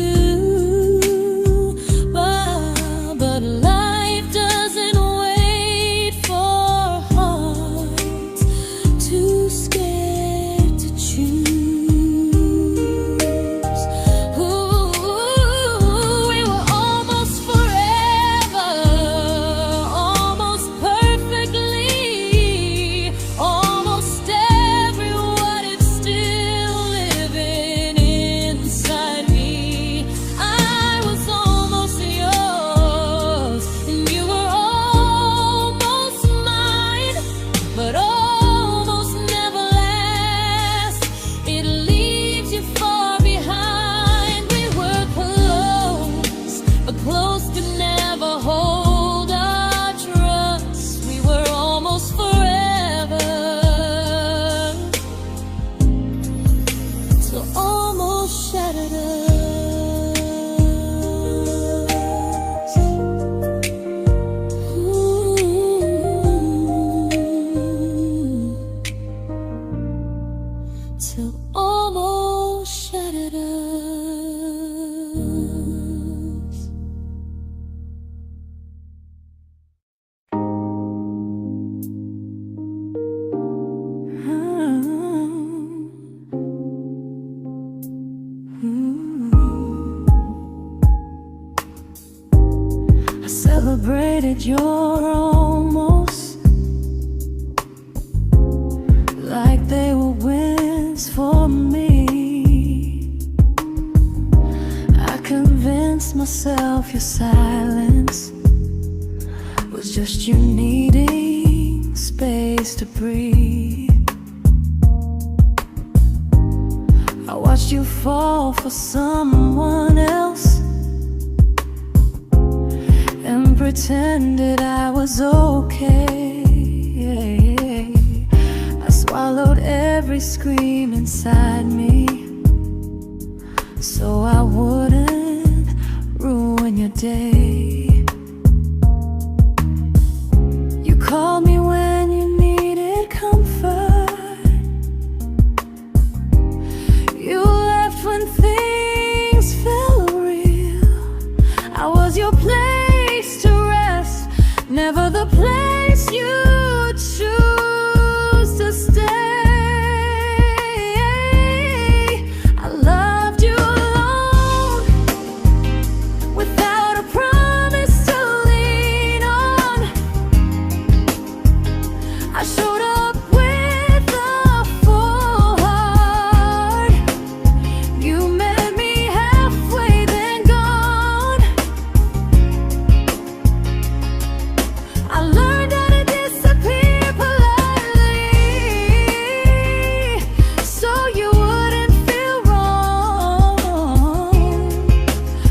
But life doesn't wait. celebrated your almost like they were wins for me. I convinced myself your silence was just you needing space to breathe. I watched you fall for someone else and pretended I was okay. I swallowed every scream inside me so I wouldn't ruin your day. You called me when you needed comfort. You left when things felt real. I was your place to rest, never the place you choose to stay. I loved you alone, without a promise to lean on. I showed up with a full heart. You met me halfway, then gone. I learned how to disappear politely, so you wouldn't feel wrong.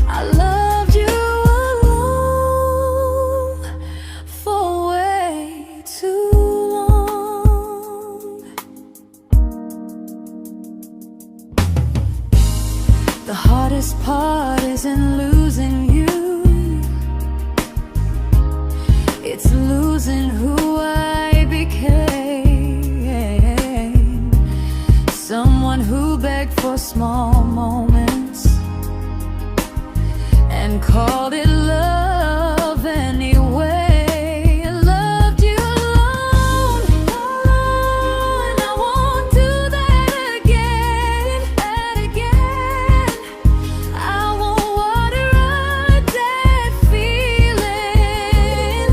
I loved you alone for way too long. The hardest part isn't losing you, it's losing who I became. Someone who begged for small moments and called it love anyway. I loved you alone, and I won't do that again. I won't water a dead feeling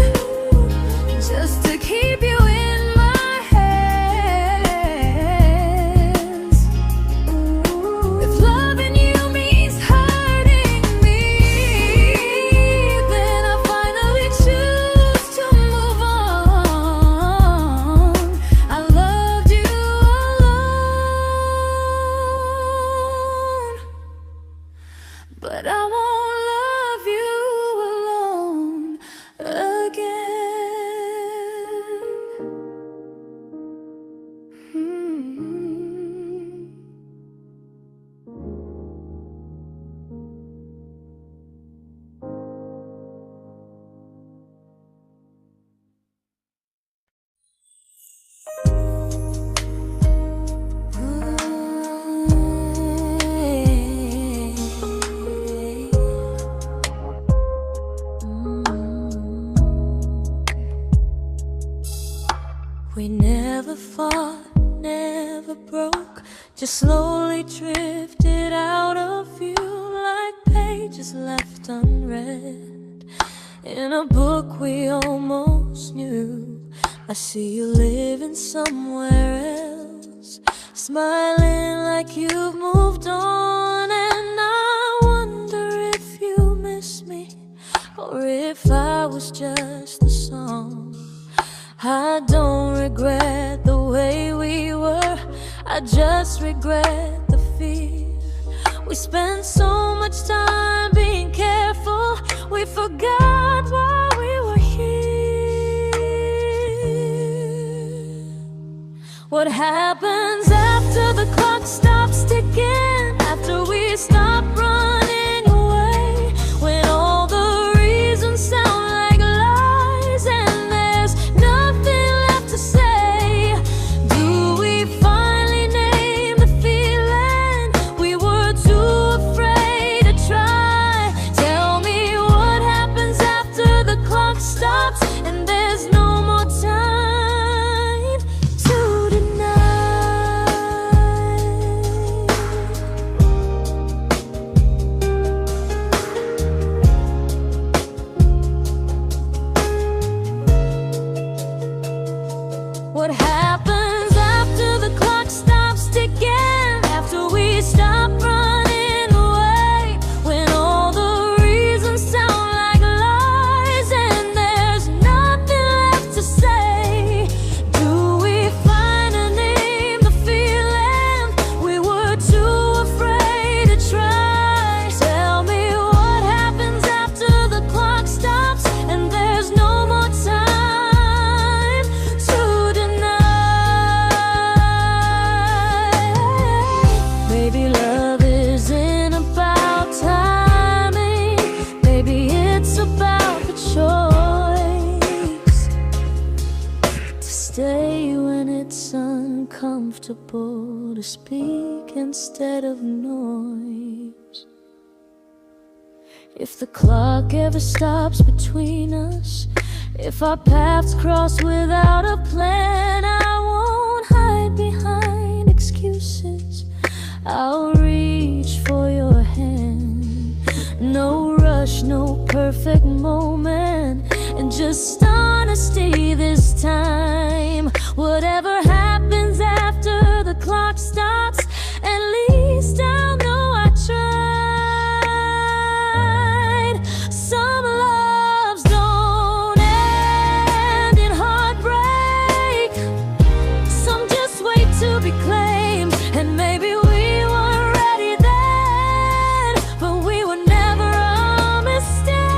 just to keep you in my hands. If loving you means hurting me, then I finally choose to move on. I loved you alone, but I won't love you alone again. We never fought, never broke, just slowly drifted out of view like pages left unread in a book we almost knew. I see you living somewhere else, smiling like you've moved on, and I wonder if you miss me or if I was just the song. I don't regret the way we were, I just regret the fear. We spent so much time being careful, we forgot why we were here. What happens after the clock stops ticking, after we stop running away, when all the reasons sound like lies and there's nothing left to say? Do we finally name the feeling we were too afraid to try? Tell me what happens after the clock stops and there's no more time to deny. comfortable to speak instead of noise. If the clock ever stops between us, if our paths cross without a plan, I won't hide behind excuses. I'll reach for your hand. No rush, no perfect moment, and just honesty this time. Whatever happens after the clock stops, at least I'll know I tried. Some loves don't end in heartbreak, some just wait to be claimed. And maybe we weren't ready then, but we were never a mistake.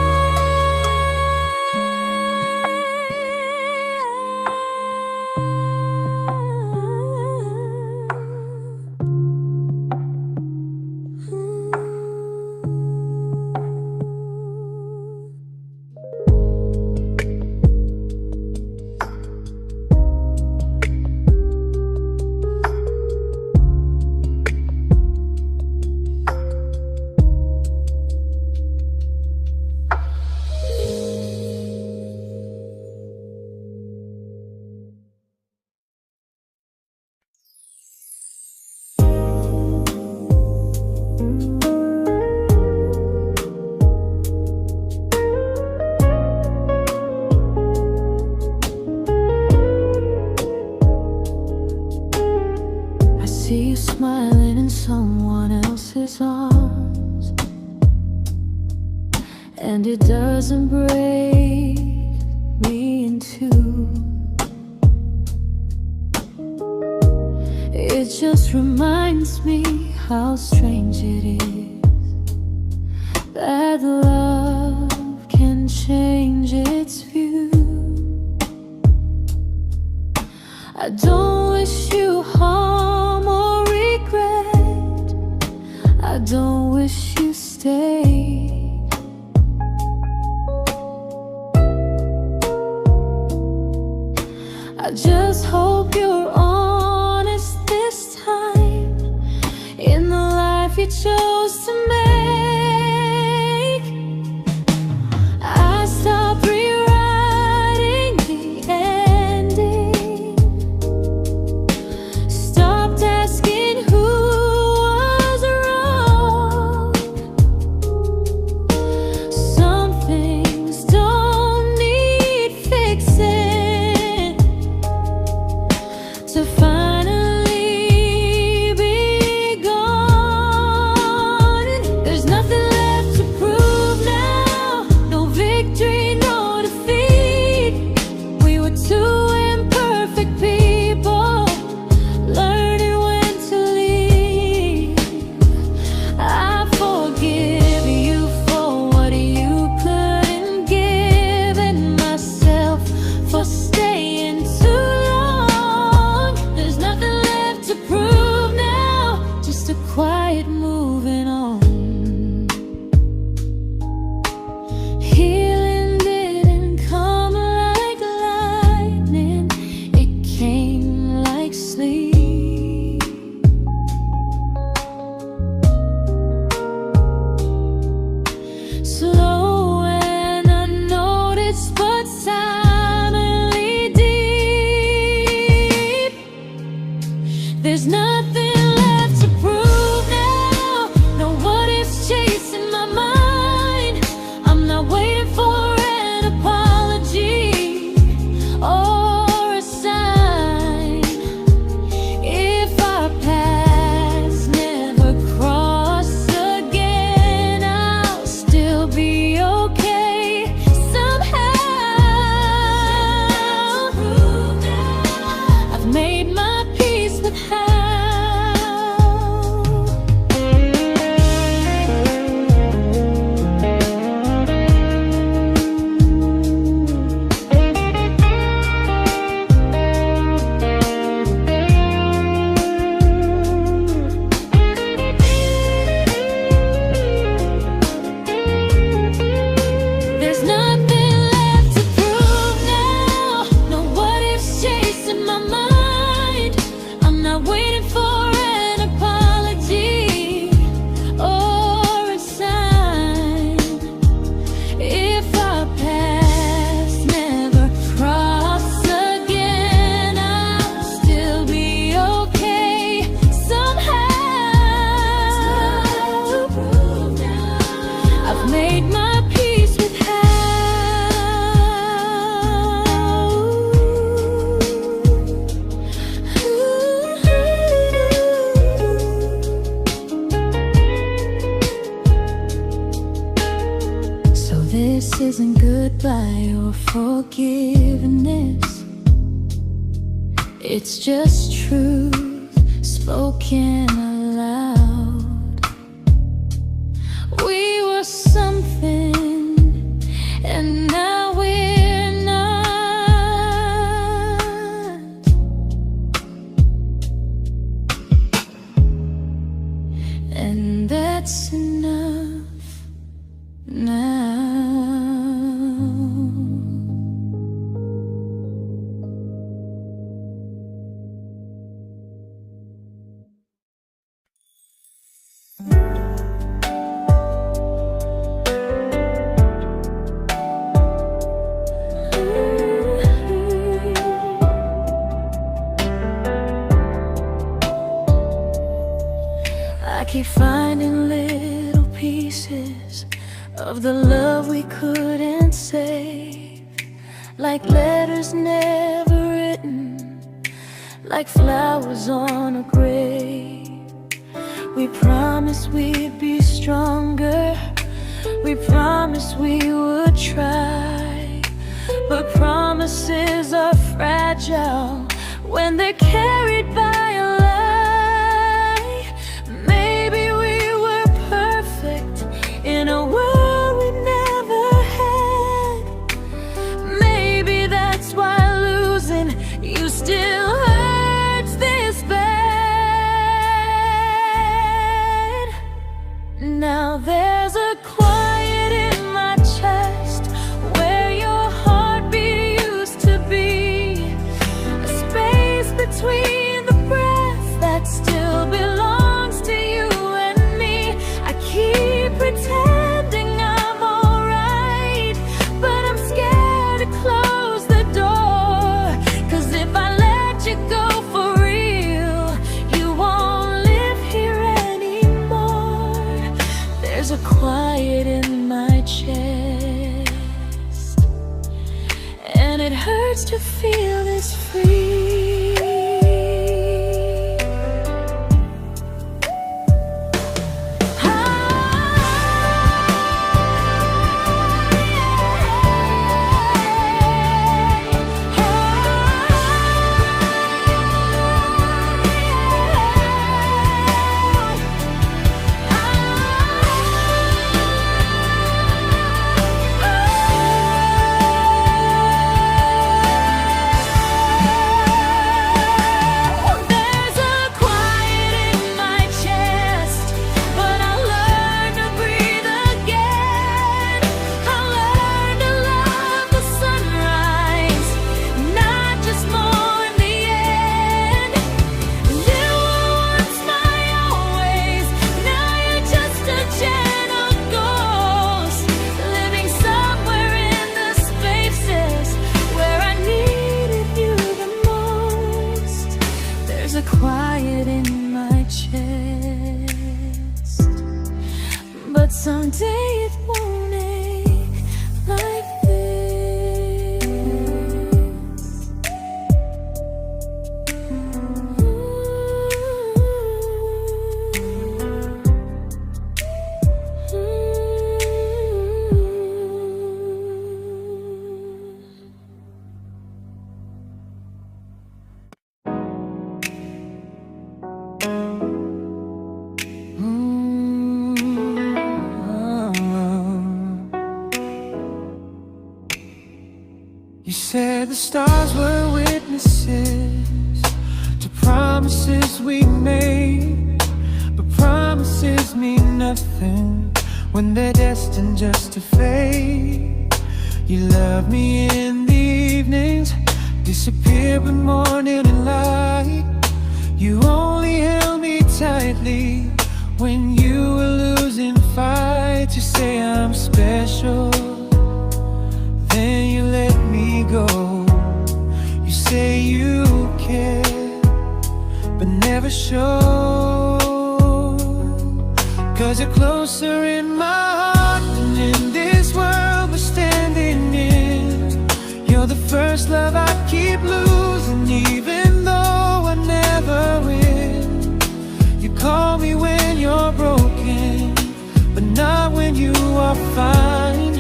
I see you smiling in someone else's arms, and it doesn't break me in two. It just reminds me how strange it is that love can change its view. I don't wish you harm or regret. I don't wish you stay. I just hope you're honest this time in the life you chose to make. I stopped rewriting the ending, stopped asking who was wrong. This isn't goodbye or forgiveness. It's just truth spoken aloud. We were something, and now we're not. And that's enough now. I keep finding little pieces of the love we couldn't save, like letters never written, like flowers on a grave. We promised we'd be stronger, we promised we would try, but promises are fragile when they're carried by a lie. Maybe we were perfect in a world we never had. Maybe that's why losing you still hurts this bad. Now there's a quiet in my chest where your heartbeat used to be, a space between the breaths that still belongs to you and me. I keep pretending I'm alright, but I'm scared to close the door, 'cause if I let you go for real, you won't live here anymore. There's a quiet in my chest, and it hurts to feel this free. Quiet in my chest, but someday it won't ache like this. You said the stars were witnesses to promises we made, but promises mean nothing when they're destined just to fade. You love me in the evenings, disappear when morning and light. You only held me tightly when you were losing fights. You say I'm special, then you let me go. You say you care, but never show, 'cause you're closer in my heart than in this world we're standing in. You're the first love I keep losing, even though I never win. You call me when you're broken, but not when you are fine.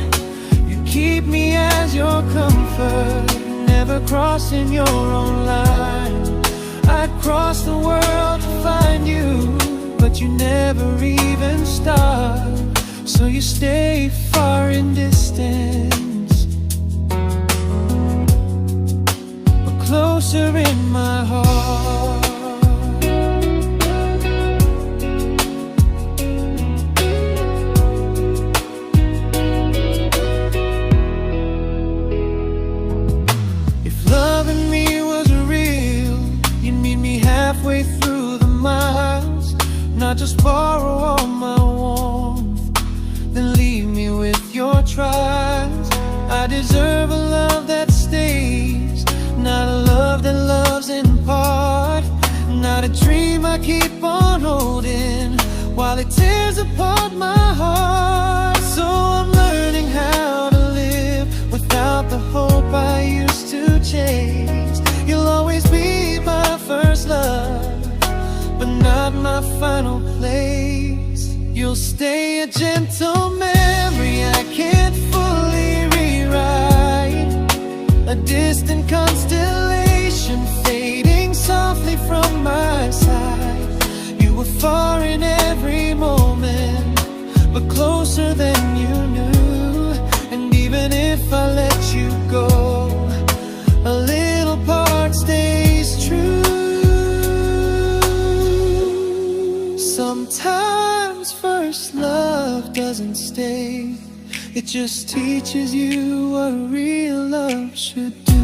prefer never crossing your own line. I'd cross the world to find you, but you never even start. So you stay far in distance, but closer in my heart. Halfway through the miles, not just borrow all my warmth, then leave me with your trials. I deserve a love that stays, not a love that loves in part, not a dream I keep on holding while it tears apart my heart. So I'm learning how to live without the hope I used to chase. You'll always be my first love, but not my final place. You'll stay a gentle memory I can't fully rewrite, a distant constellation fading softly from my side. You were far in every moment, but closer than you knew. And even if I let you go, a little part stays true. Sometimes first love doesn't stay, it just teaches you what real love should do.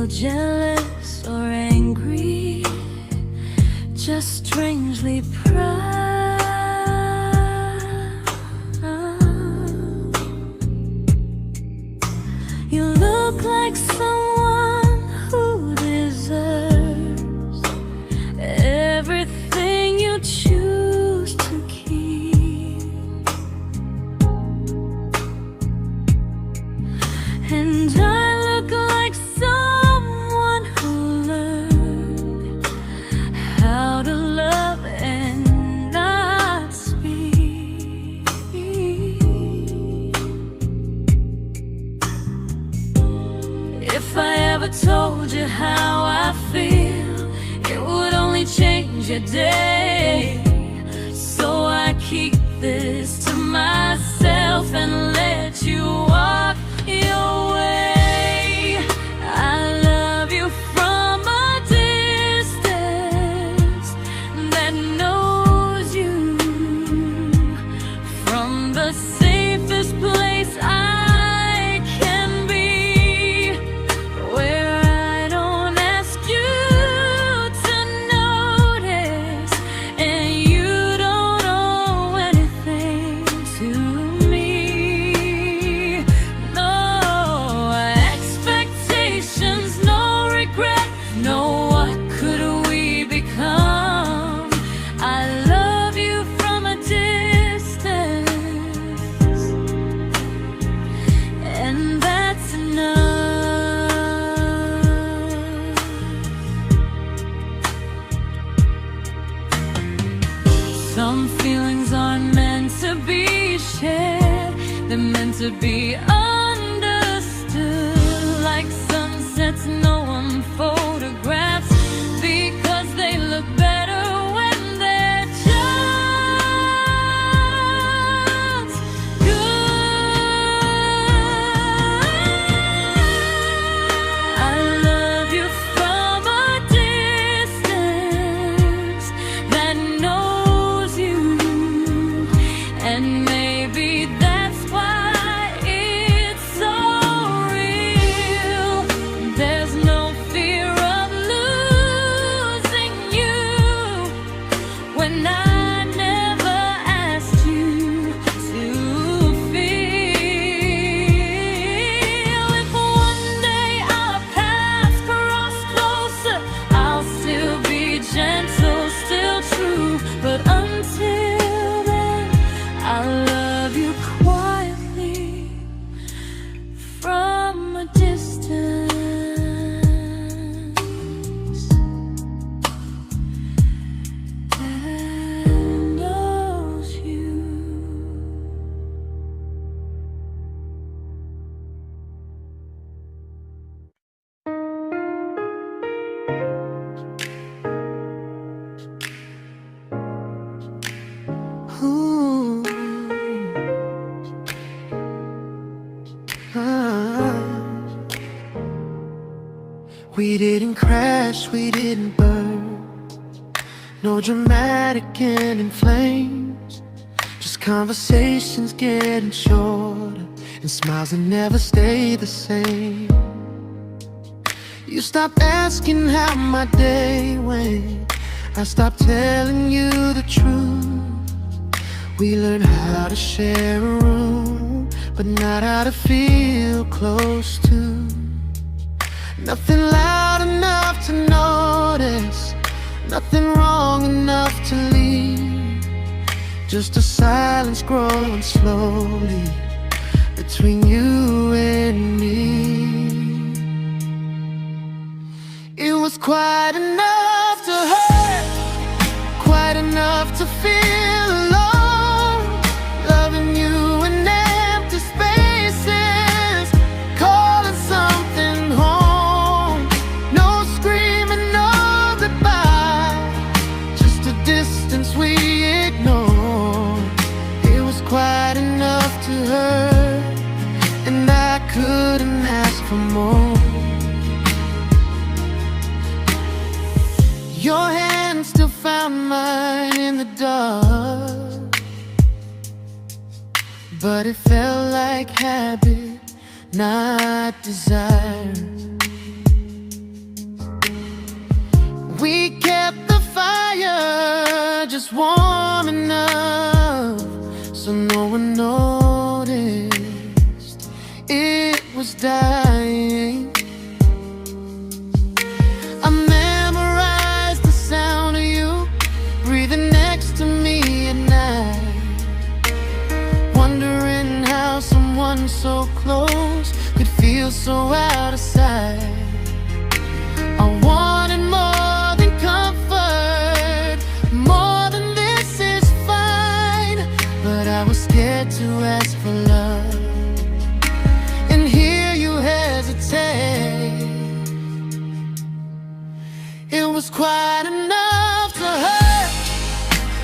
Jealous or angry, just strangely proud. You look like someone who deserves everything you choose to keep. And I look like someone who learned how to love and not speak. If I ever told you how I feel, it would only change your day. So I keep this to myself and let you walk your way. I love you from a distance that knows you, from the safest place I can be, where I don't ask you to notice and you don't owe anything to me. No expectations, no regret, no what could we become. I love you from a distance, and that's enough. Some feelings aren't meant to be shared, they're meant to be understood. Like sunsets no one photographs, because they look better when they're just good. I love you from a distance We didn't crash, we didn't burn. No dramatic end in flames. Just conversations getting shorter, and smiles that never stay the same. You stopped asking how my day went. I stopped telling you the truth. We learned how to share a room, but not how to feel close to. Nothing loud enough to notice, nothing wrong enough to leave. Just a silence growing slowly between you and me. It was quite enough to hurt, quite enough to feel alone. Loving you in empty spaces, calling something home. No screaming, no goodbye, just a distance we ignored. It was quite enough to hurt, and I couldn't ask for more. Your hand still found mine in the dark, but it felt like habit, not desire. We kept the fire just warm enough so no one noticed it was dying. I memorized the sound of you breathing next to me at night, wondering how someone so close could feel so out of sight. I wanted more than comfort, more than this is fine, but I was scared to ask for love and hear you hesitate. It was quite enough to hurt,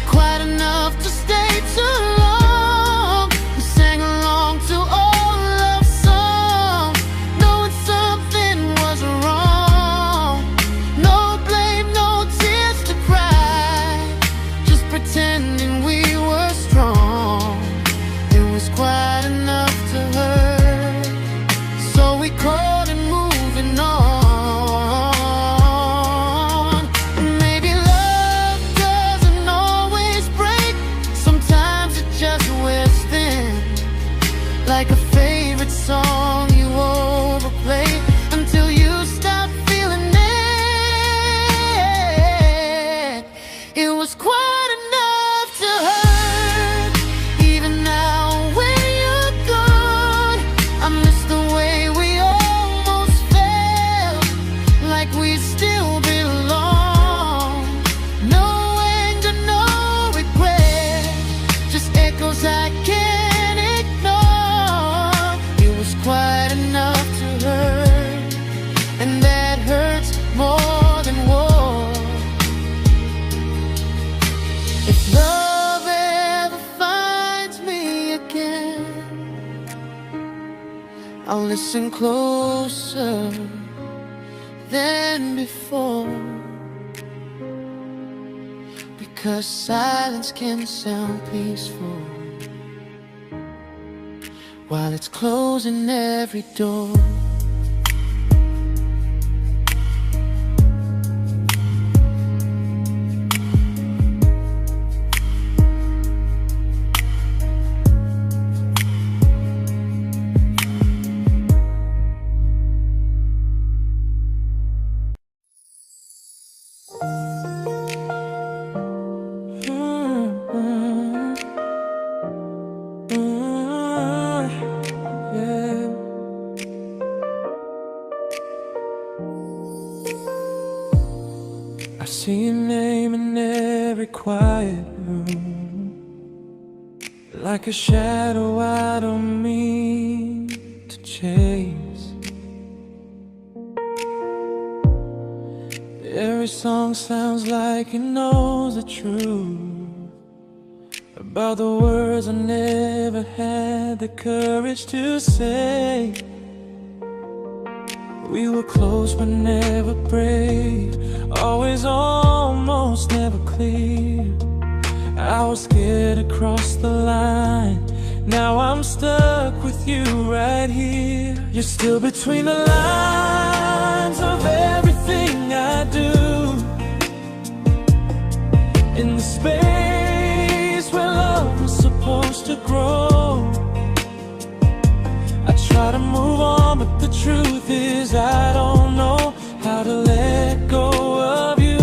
quite enough to stay too long. We sang along to old love songs, knowing something was wrong. No blame, no tears to cry, just pretending we were strong. It was quite enough to hurt, so we called and moving on. Like a favorite song you overplay until you stop feeling it. It was quite enough to hurt. Even now when you're gone, I miss the way we almost felt, like we still belong. No anger, no regret, just echoes I can't ignore. It was quite enough to hurt, and that hurts more than war. If love ever finds me again, I'll listen closer than before, because silence can sound peaceful while it's closing every door. I see your name in every quiet room, like a shadow I don't mean to chase. Every song sounds like it knows the truth about the words I never had the courage to say. We were close but never brave, always almost, never clear. I was scared to cross the line, now I'm stuck with you right here. You're still between the lines of everything I do, in the space where love was supposed to grow. I try to move on, but the truth is I don't know how to let go of you.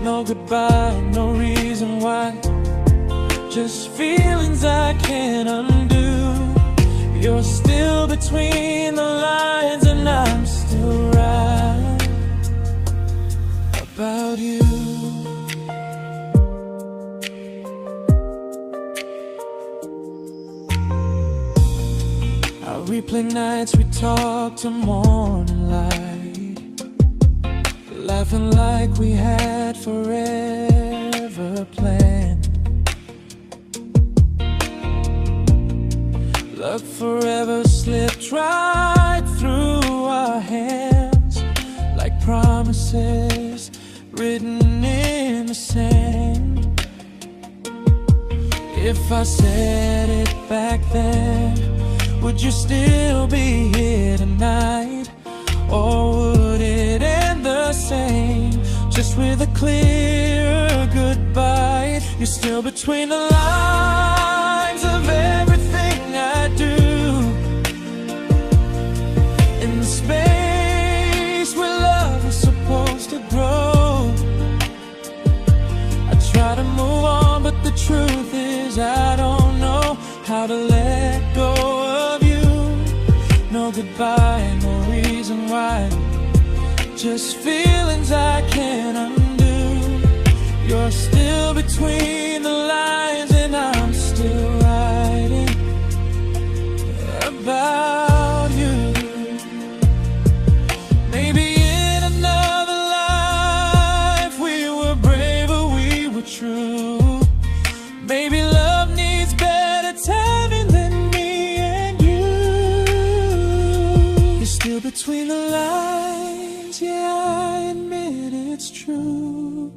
No goodbye, no reason why, just feelings I can't undo. You're still between the lines and I'm still right about you. I replay nights we talk till morning light, laughing like we had forever planned. Luck forever slipped right through our hands, like promises written in the sand. If I said it back then, would you still be here tonight? Or would it end the same, just with a clearer goodbye? You're still between the lines of everything I do, in the space where love is supposed to grow. I try to move on, but the truth is I don't know how to let go of you. No goodbye, no reason why, just feelings I can't undo. You're still between the lines and I'm still writing about you. Maybe in another life we were braver, we were true. Maybe love needs better timing than me and you. You're still between the lines, yeah, I admit it's true.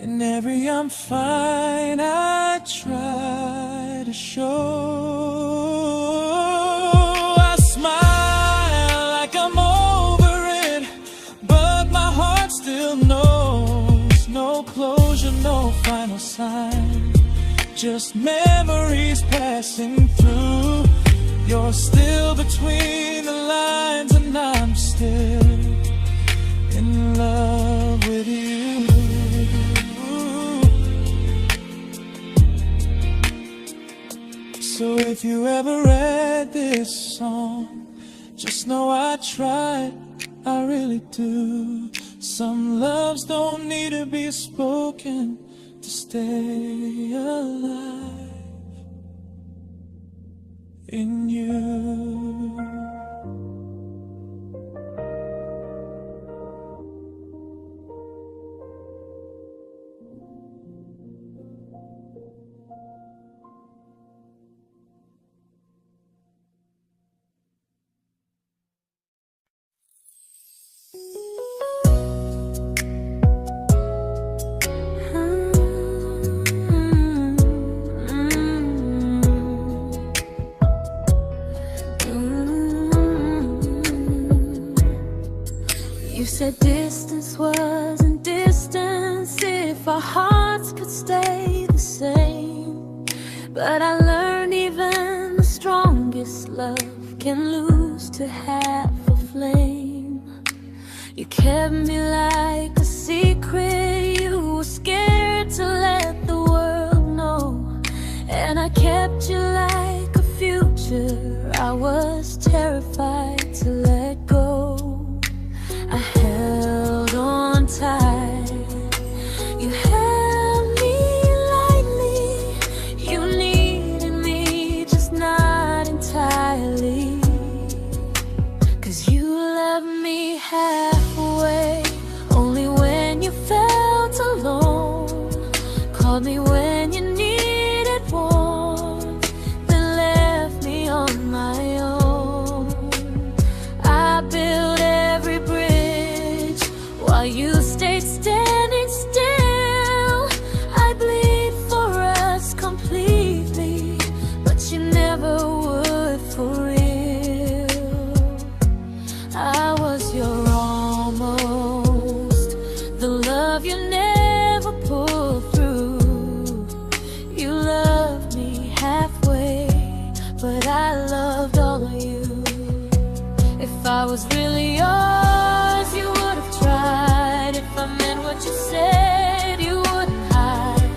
In every I'm fine I try to show. I smile like I'm over it, but my heart still knows. No closure, no final sign, just memories passing through. You're still between the lines and I'm still in love with you. So if you ever read this song, just know I tried, I really do. Some loves don't need to be spoken to stay alive in you. You said distance wasn't distance if our hearts could stay the same. But I learned even the strongest love can lose to half a flame. You kept me like a secret, you were scared to let the world know. And I kept you like a future, I was terrified to let go. I held on tight, you held me lightly. You needed me, just not entirely. 'Cause you loved me halfway, only when you felt alone. Called me when you needed warmth, then left me on my own. I you stayed standing still. I bleed for us completely, but you never would for real. I was your almost, the love you never pulled through. You loved me halfway, but I loved all of you. If I was really yours, you would have tried. If I meant what you said, you wouldn't hide.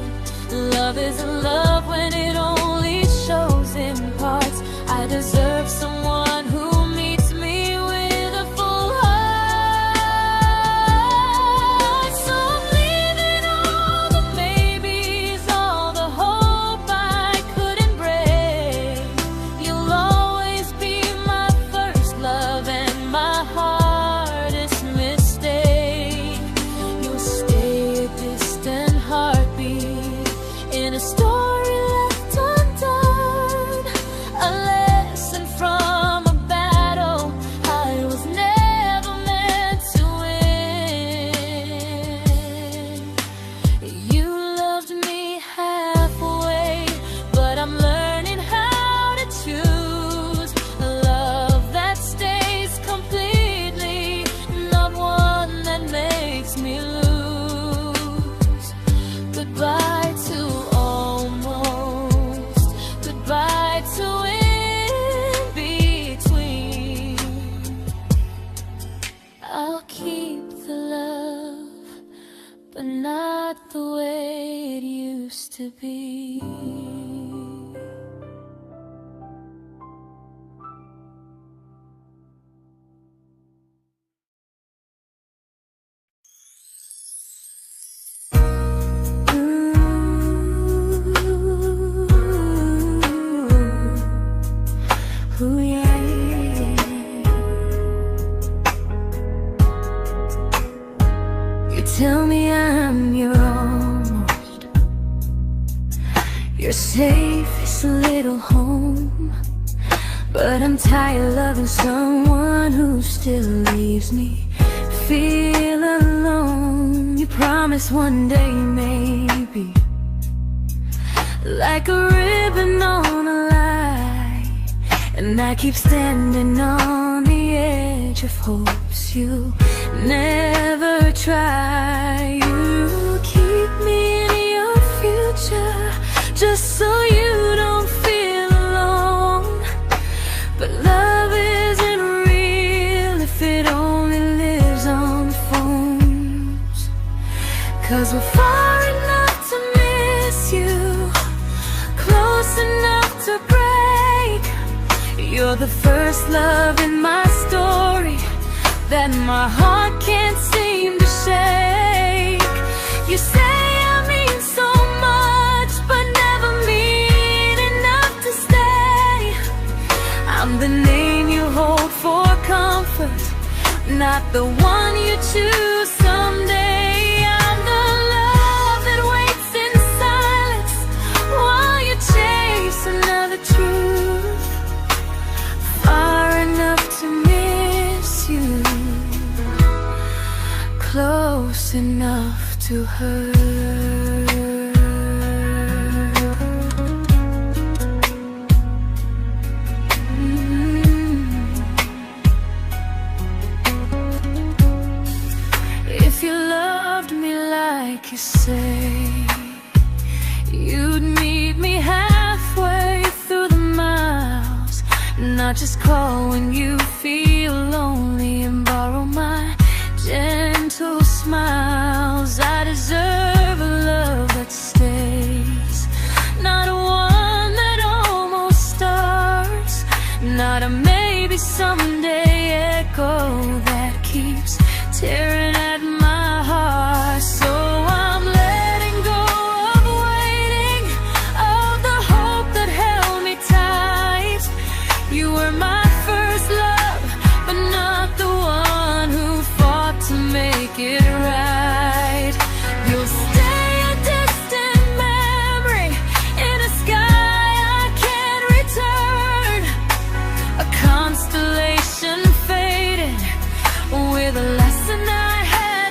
Love isn't love when it only shows in parts. I deserve someone who meets me with a full heart. So I'm leaving all the maybes, all the hope I couldn't break. You'll always be my first love and my hardest mistake. You'll stay a distant heartbeat in a story left undone, a lesson from a battle I was never meant to win. You loved me halfway, but I'm learning how to choose a love that stays completely, not one that makes me lose. Goodbye to almost, goodbye to in between. I'll keep the love, but not the way it used to be. Ooh, yeah, yeah. You tell me I'm your almost, your safest little home, but I'm tired loving someone who still leaves me feel alone. You promise one day maybe, like a ribbon on a line, and I keep standing on the edge of hopes you never try. You keep me in your future just so you don't feel alone. But love isn't real if it only lives on phones. 'Cause we're far enough to miss you, close enough to break. You're the first love in my story that my heart can't seem to shake. You say I mean so much, but never mean enough to stay. I'm the name you hold for comfort, not the one you choose someday. I'm the love that waits in silence while you chase another truth. Far enough to miss you, close enough to hurt. If you loved me like you say, you'd meet me halfway through the miles, not just call when you feel lonely and borrow my gentle smiles. I deserve a love that stays, not one that almost starts, not a maybe someday echo that keeps tearing at my heart. So I'm letting go of waiting, of the hope that held me tight. You were my first love, but not the one who fought to make it right. You'll stay a distant memory in a sky I can't return, a constellation faded with a lesson I had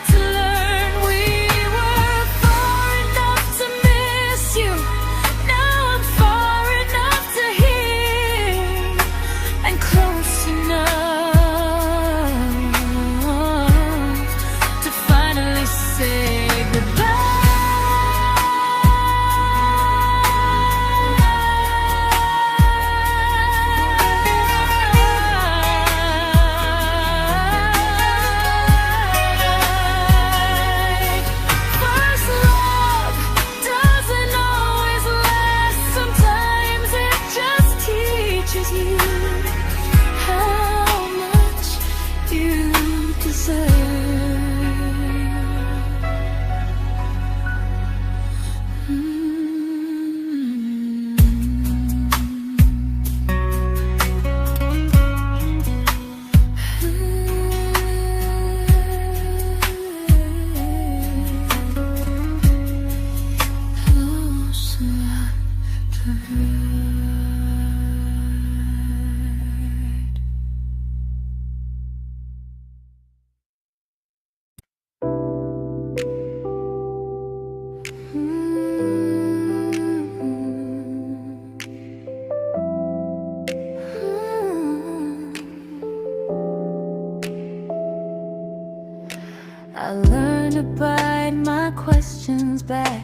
I learned to bite my questions back,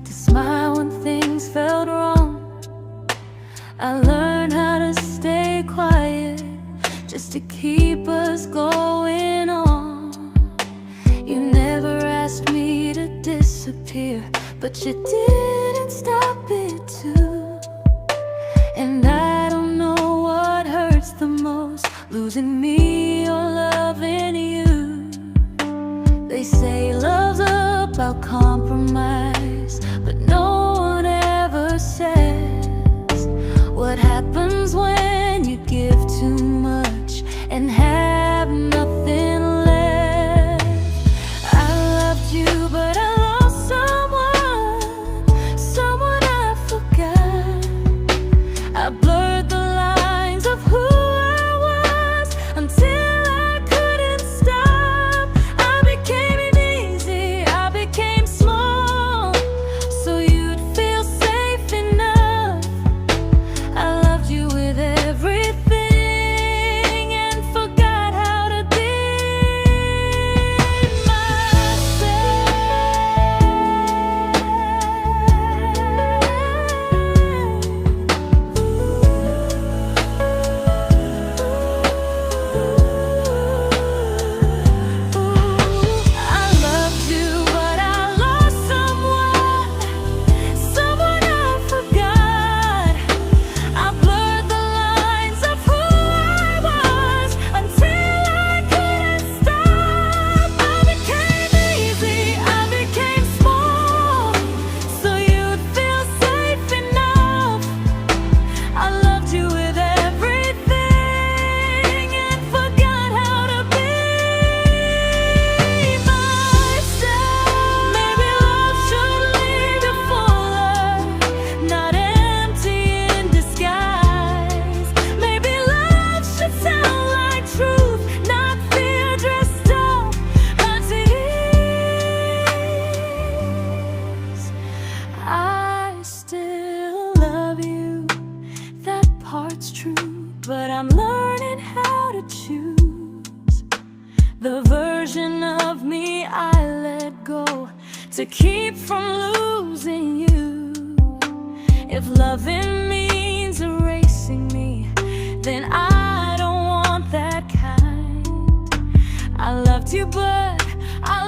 to smile when things felt wrong. I learned how to stay quiet, just to keep us going on. You never asked me to disappear, but you didn't stop it too. And I don't know what hurts the most, losing me or loving you. They say love's about compromise, but no one ever says what happens when you give too much and have nothing left. I loved you, but I lost someone I forgot. I blurred the lines of who I was until I couldn't stop. I became easy, I became small, so you'd feel safe enough. I loved you with everything and forgot how to be but I'm learning how to choose the version of me I let go to keep from losing you. If loving means erasing me, then I don't want that kind. I loved you, but I